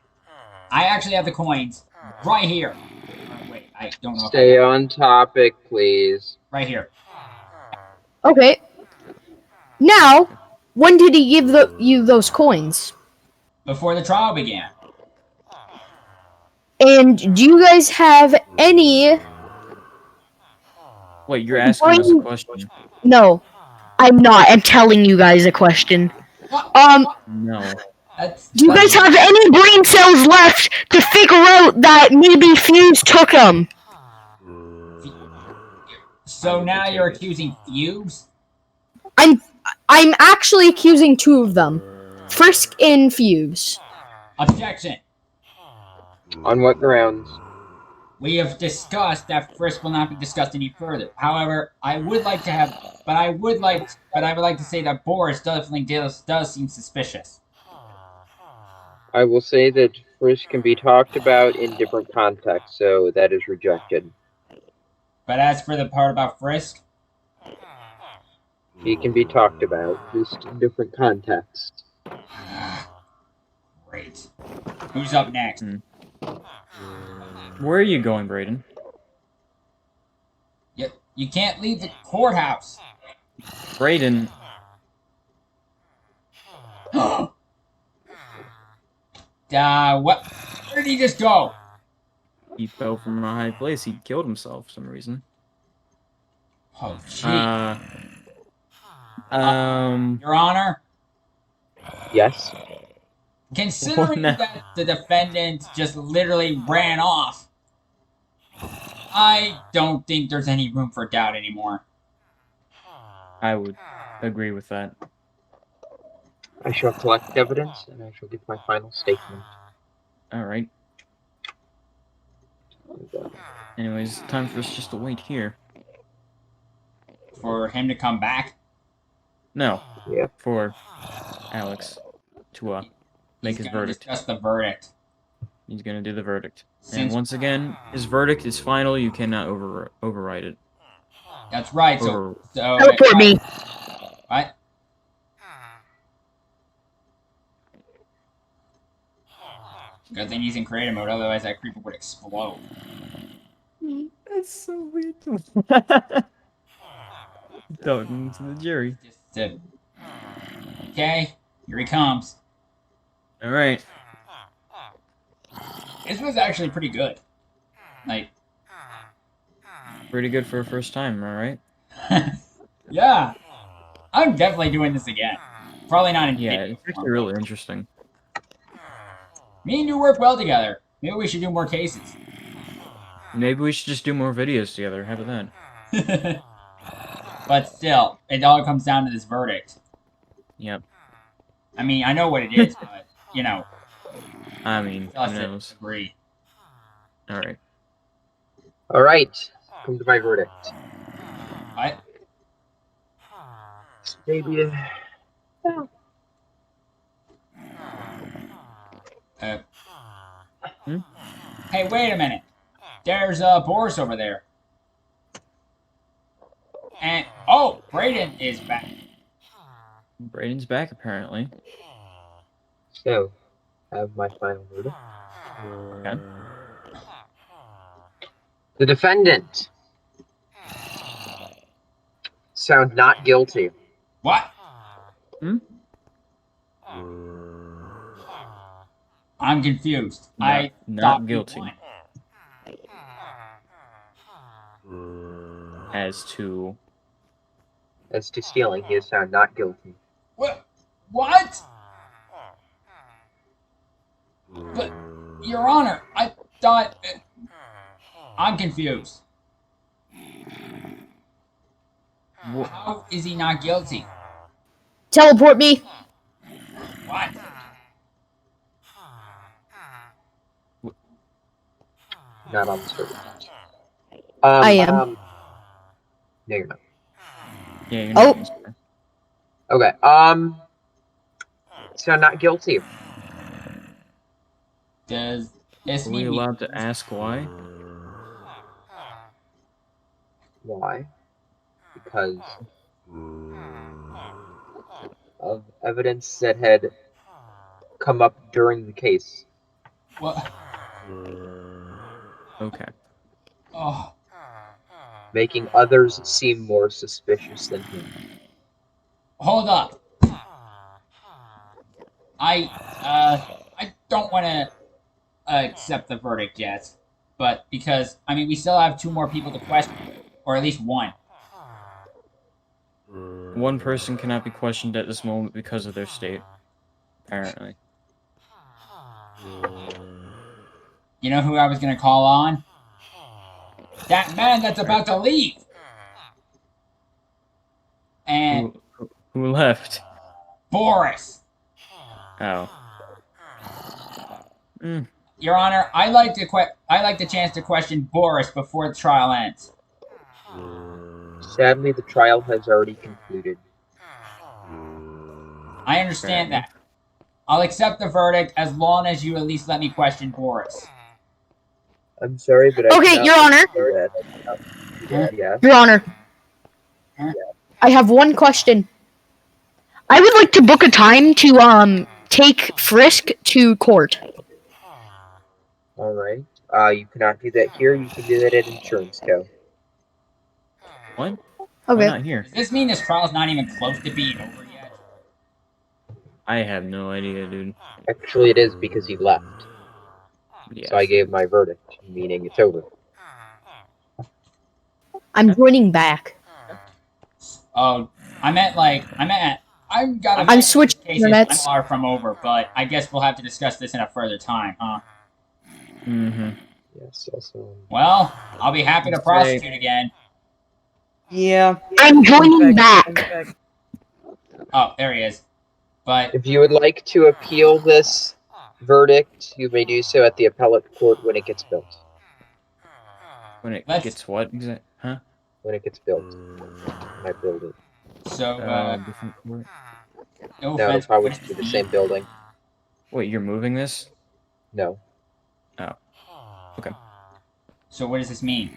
Speaker 1: I actually have the coins right here. Wait, I don't know.
Speaker 4: Stay on topic, please.
Speaker 1: Right here.
Speaker 3: Okay. Now, when did he give you those coins?
Speaker 1: Before the trial began.
Speaker 3: And do you guys have any...
Speaker 2: Wait, you're asking us a question?
Speaker 3: No, I'm not. I'm telling you guys a question.
Speaker 2: No.
Speaker 3: Do you guys have any brain cells left to figure out that maybe Fuse took them?
Speaker 1: So now you're accusing Fuse?
Speaker 3: I'm actually accusing 2 of them. Frisk and Fuse.
Speaker 1: Objection.
Speaker 4: On what grounds?
Speaker 1: We have discussed that Frisk will not be discussed any further. However, I would like to say that Boris definitely does seem suspicious.
Speaker 4: I will say that Frisk can be talked about in different contexts, so that is rejected.
Speaker 1: But as for the part about Frisk,
Speaker 4: He can be talked about, just in different contexts.
Speaker 1: great. Who's up next?
Speaker 2: Where are you going, Brayden?
Speaker 1: You can't leave the courthouse.
Speaker 2: Brayden,
Speaker 1: What? Where did he just go?
Speaker 2: he fell from a high place. He killed himself for some reason.
Speaker 1: Oh, gee. Your Honor,
Speaker 4: Yes?
Speaker 1: considering
Speaker 2: no.
Speaker 1: that the defendant just literally ran off, I don't think there's any room for doubt anymore.
Speaker 2: I would agree with that.
Speaker 4: I shall collect evidence, and I shall give my final statement.
Speaker 2: Alright. Anyways, time for us just to wait here.
Speaker 1: For him to come back?
Speaker 2: No.
Speaker 4: Yeah.
Speaker 2: For Alex to make his verdict.
Speaker 1: Discuss the verdict.
Speaker 2: He's gonna do the verdict. And
Speaker 1: Since
Speaker 2: once again, his verdict is final. You cannot override it.
Speaker 1: that's right.
Speaker 2: Over-
Speaker 1: So
Speaker 3: Teleport me.
Speaker 1: What? Good thing he's in creative mode, otherwise that creeper would explode.
Speaker 2: That's so weird. Talking to the jury.
Speaker 1: Okay, here he comes.
Speaker 2: All right.
Speaker 1: This was actually pretty good. Like,
Speaker 2: Pretty good for a first time, all right?
Speaker 1: yeah, I'm definitely doing this again. Probably not in
Speaker 2: Yeah,
Speaker 1: video
Speaker 2: it's actually
Speaker 1: form.
Speaker 2: really interesting.
Speaker 1: Me and you work well together. Maybe we should do more cases.
Speaker 2: Maybe we should just do more videos together. How about that?
Speaker 1: But still, it all comes down to this verdict.
Speaker 2: Yep.
Speaker 1: I mean, I know what it is, but, you know,
Speaker 2: I mean, who
Speaker 1: us
Speaker 2: knows?
Speaker 1: agree.
Speaker 2: All right.
Speaker 4: All right. Come to my verdict.
Speaker 1: What?
Speaker 4: Maybe.
Speaker 1: Hey, wait a minute. There's Boris over there. And, oh, Brayden is back.
Speaker 2: Braden's back, apparently.
Speaker 4: So, have my final verdict.
Speaker 2: Okay.
Speaker 4: The defendant found not guilty.
Speaker 1: What?
Speaker 2: Hmm?
Speaker 1: I'm confused.
Speaker 2: Not
Speaker 1: thought we
Speaker 2: guilty.
Speaker 1: won.
Speaker 2: As to...
Speaker 4: As to stealing, he is found not guilty.
Speaker 1: What? What? But, Your Honor, I thought... I'm confused. How is he not guilty?
Speaker 3: Teleport me.
Speaker 1: What?
Speaker 4: Not on this verdict.
Speaker 3: I am.
Speaker 4: No, you're not.
Speaker 2: Yeah, you're
Speaker 3: Oh.
Speaker 2: not.
Speaker 4: Okay. So not guilty.
Speaker 1: Does this
Speaker 2: Are we
Speaker 1: mean
Speaker 2: allowed to ask why?
Speaker 4: Why? Because of evidence that had come up during the case.
Speaker 1: What?
Speaker 2: Okay.
Speaker 1: Oh,
Speaker 4: Making others seem more suspicious than him.
Speaker 1: hold up. I don't want to accept the verdict yet, but because I mean we still have 2 more people to question, or at least 1.
Speaker 2: One person cannot be questioned at this moment because of their state. Apparently.
Speaker 1: You know who I was gonna call on? That man that's about to leave. And
Speaker 2: Who left?
Speaker 1: Boris.
Speaker 2: Oh.
Speaker 1: Your Honor, I like the chance to question Boris before the trial ends.
Speaker 4: Sadly, the trial has already concluded.
Speaker 1: I understand that. I'll accept the verdict as long as you at least let me question Boris.
Speaker 4: I'm sorry, but I
Speaker 3: Okay,
Speaker 4: cannot
Speaker 3: Your Honor.
Speaker 4: do that. Yeah.
Speaker 3: Your Honor. I have one question. I would like to book a time to take Frisk to court.
Speaker 4: All right. You cannot do that here. You can do that at Insurance Co.
Speaker 2: What? Why
Speaker 3: Okay.
Speaker 2: not here?
Speaker 1: Does this mean this trial's not even close to being over yet?
Speaker 2: I have no idea, dude.
Speaker 4: Actually, it is because he left.
Speaker 2: Yes.
Speaker 4: So I gave my verdict, meaning it's over.
Speaker 3: I'm joining back.
Speaker 1: Oh,
Speaker 3: I'm switching internets.
Speaker 1: Far from over, but I guess we'll have to discuss this in a further time, huh?
Speaker 2: Mm-hmm.
Speaker 4: Yes, also.
Speaker 1: Well, I'll be happy to prosecute again.
Speaker 2: Yeah.
Speaker 3: I'm joining back.
Speaker 1: Oh, there he is. But
Speaker 4: If you would like to appeal this verdict, you may do so at the appellate court when it gets built.
Speaker 2: When it
Speaker 1: Let's-
Speaker 2: gets what? Huh?
Speaker 4: When it gets built. When I build it.
Speaker 1: so
Speaker 2: Different court?
Speaker 1: no
Speaker 4: No,
Speaker 1: offense.
Speaker 4: if I was to the same building.
Speaker 2: Wait, you're moving this?
Speaker 4: No.
Speaker 2: Okay.
Speaker 1: So what does this mean?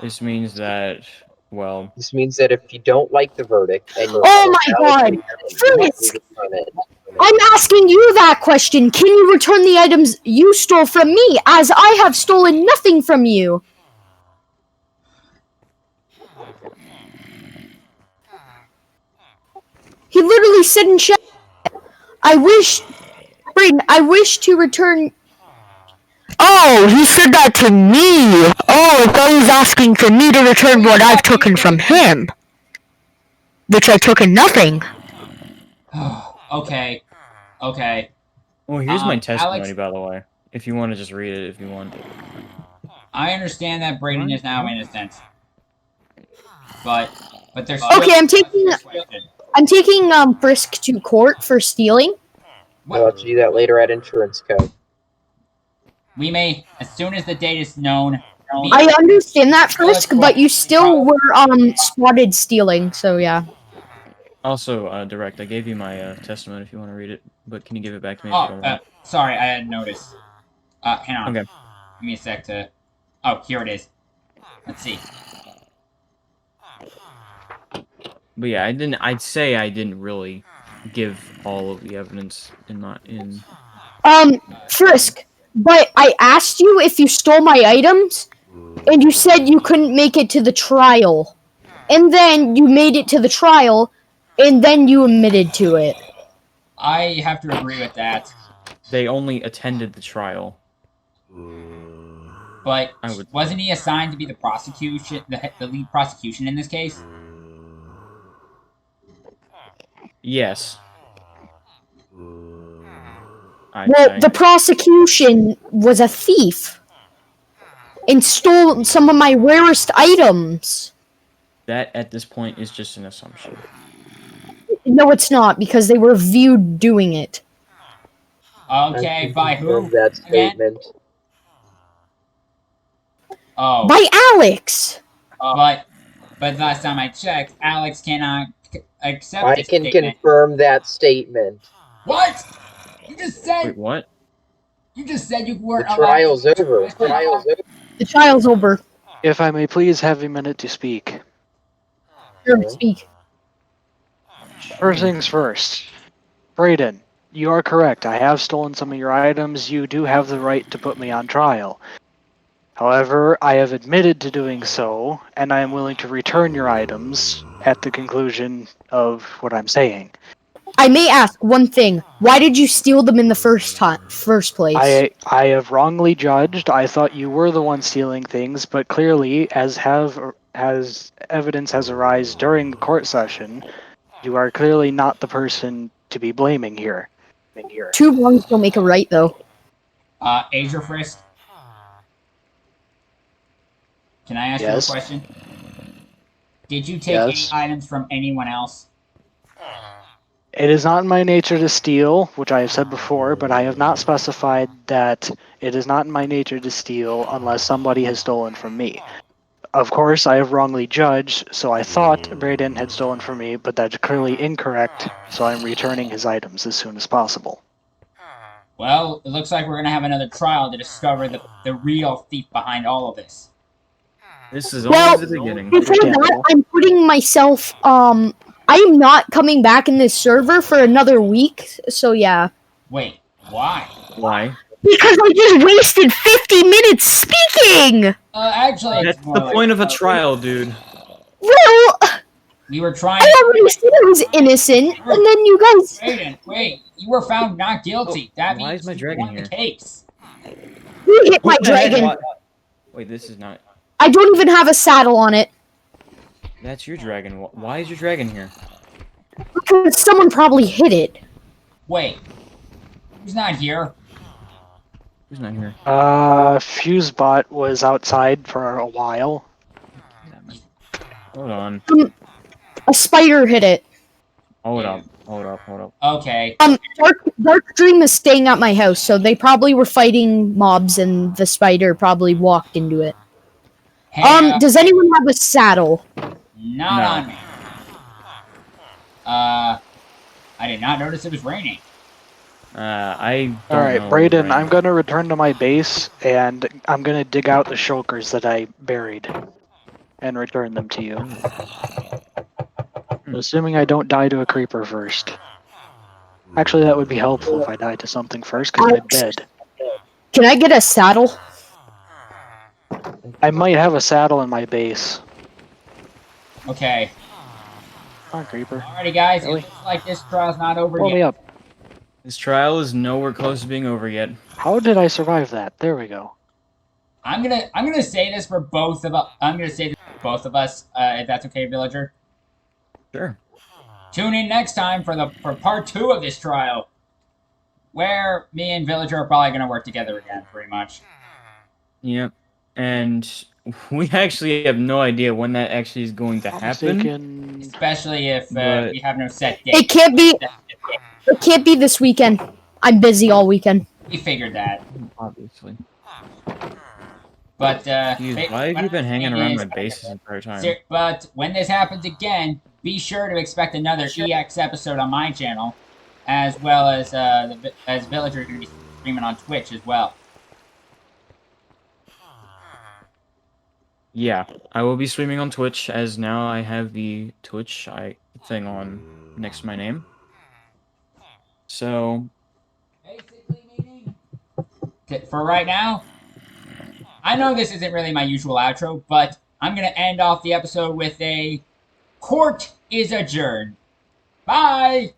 Speaker 2: This means that, well...
Speaker 4: This means that if you don't like the verdict and you're
Speaker 3: Oh my God! Frisk! I'm asking you that question. Can you return the items you stole from me, as I have stolen nothing from you? He literally said in chat, Brayden, I wish to return. Oh, he said that to me. Oh, I thought he was asking for me to return what I've taken from him. Which I took in nothing.
Speaker 1: Okay. Okay.
Speaker 2: Well, here's my testimony,
Speaker 1: Alex,
Speaker 2: by the way. If you want to just read it, if you want.
Speaker 1: I understand that Brayden is now innocent. But there's still...
Speaker 3: Okay, I'm taking Frisk to court for stealing.
Speaker 4: We'll have to do that later at insurance code.
Speaker 1: We may, as soon as the date is known...
Speaker 3: I understand that, Frisk, but you still were spotted stealing, so yeah.
Speaker 1: Oh,
Speaker 2: Direct, I gave you my testimony if you want to read it, but can you give it back to me if you don't mind?
Speaker 1: sorry, I hadn't noticed. Hang on.
Speaker 2: Okay.
Speaker 1: Give me a sec to... Oh, here it is. Let's see.
Speaker 2: But yeah, I'd say I didn't really give all of the evidence in
Speaker 3: Frisk, but I asked you if you stole my items, and you said you couldn't make it to the trial. And then you made it to the trial, and then you admitted to it.
Speaker 1: I have to agree with that.
Speaker 2: They only attended the trial.
Speaker 1: But wasn't he assigned to be the prosecution, the lead prosecution in this case?
Speaker 2: Yes.
Speaker 3: The prosecution was a thief and stole some of my rarest items.
Speaker 2: That, at this point, is just an assumption.
Speaker 3: No, it's not, because they were viewed doing it.
Speaker 1: Okay, by who?
Speaker 4: That statement.
Speaker 1: Oh.
Speaker 3: By Alex!
Speaker 1: But last time I checked, Alex cannot accept
Speaker 4: I
Speaker 1: this
Speaker 4: can
Speaker 1: statement.
Speaker 4: confirm that statement.
Speaker 1: What? You just said...
Speaker 2: Wait, what?
Speaker 1: You just said you weren't
Speaker 4: The trial's over.
Speaker 3: The trial's over.
Speaker 5: If I may please have a minute to speak.
Speaker 3: Sure, speak.
Speaker 5: First things first. Brayden, you are correct. I have stolen some of your items. You do have the right to put me on trial. However, I have admitted to doing so, and I am willing to return your items at the conclusion of what I'm saying.
Speaker 3: I may ask one thing. Why did you steal them in the first place?
Speaker 5: I have wrongly judged. I thought you were the one stealing things, but clearly, as evidence has arisen during the court session, you are clearly not the person to be blaming here.
Speaker 3: Two wrongs don't make a right, though.
Speaker 1: Asia Frisk? Can I ask you a question? Did you take any items from anyone else?
Speaker 5: It is not in my nature to steal, which I have said before, but I have not specified that it is not in my nature to steal unless somebody has stolen from me. Of course, I have wrongly judged, so I thought Brayden had stolen from me, but that's clearly incorrect, so I'm returning his items as soon as possible.
Speaker 1: Well, it looks like we're going to have another trial to discover the real thief behind all of this.
Speaker 2: This is only the beginning.
Speaker 3: Before that, I'm putting myself, I am not coming back in this server for another week, so yeah.
Speaker 1: Wait, why?
Speaker 2: Why?
Speaker 3: Because I just wasted 50 minutes speaking!
Speaker 1: Actually,
Speaker 2: that's the point of a trial, dude.
Speaker 3: Well,
Speaker 1: we were trying.
Speaker 3: I already said I was innocent, and then you guys.
Speaker 1: Wait! You were found not guilty. That
Speaker 2: why
Speaker 1: means
Speaker 2: is my
Speaker 1: you
Speaker 2: dragon
Speaker 1: won
Speaker 2: here?
Speaker 1: the case.
Speaker 3: You hit my dragon.
Speaker 2: Wait, this is not.
Speaker 3: I don't even have a saddle on it.
Speaker 2: That's your dragon. Why is your dragon here?
Speaker 3: Because someone probably hit it.
Speaker 1: Wait, who's not here?
Speaker 2: Who's not here?
Speaker 5: Fusebot was outside for a while.
Speaker 2: Hold on.
Speaker 3: A spider hit it.
Speaker 2: Hold up.
Speaker 1: Okay.
Speaker 3: Dark Dream is staying at my house, so they probably were fighting mobs, and the spider probably walked into it.
Speaker 1: Hey,
Speaker 3: does anyone have a saddle?
Speaker 1: Not on me. I did not notice it was raining.
Speaker 2: I don't
Speaker 5: Alright,
Speaker 2: know,
Speaker 5: Brayden,
Speaker 2: Ryan.
Speaker 5: I'm gonna return to my base, and I'm gonna dig out the shulkers that I buried, and return them to you. Assuming I don't die to a creeper first. Actually, that would be helpful if I die to something first, because I'm dead.
Speaker 3: Can I get a saddle?
Speaker 5: I might have a saddle in my base.
Speaker 1: Okay.
Speaker 5: Come on, creeper.
Speaker 1: Alrighty, guys.
Speaker 5: Really?
Speaker 1: It looks like this trial's not over
Speaker 5: Pull
Speaker 1: yet.
Speaker 5: me up.
Speaker 2: This trial is nowhere close to being over yet.
Speaker 5: How did I survive that? There we go.
Speaker 1: I'm gonna say this for both of us. I'm gonna say this for both of us, if that's okay, Villager.
Speaker 2: Sure.
Speaker 1: Tune in next time for part 2 of this trial, where me and Villager are probably gonna work together again, pretty much.
Speaker 2: Yep. And we actually have no idea when that actually is going to
Speaker 5: Not
Speaker 2: happen.
Speaker 5: mistaken.
Speaker 1: Especially if
Speaker 2: But-
Speaker 1: we have no set date.
Speaker 3: It can't be. It can't be this weekend. I'm busy all weekend.
Speaker 1: We figured that.
Speaker 2: Obviously.
Speaker 1: But
Speaker 2: Jeez, why have you been hanging around my base this entire time?
Speaker 1: But when this happens again, be sure to expect another EX episode on my channel, as well as as Villager is going to be streaming on Twitch as well.
Speaker 2: Yeah, I will be streaming on Twitch, as now I have the Twitch thing on next to my name. So,
Speaker 1: Basically meaning, for right now, I know this isn't really my usual outro, but I'm going to end off the episode with a court is adjourned. Bye!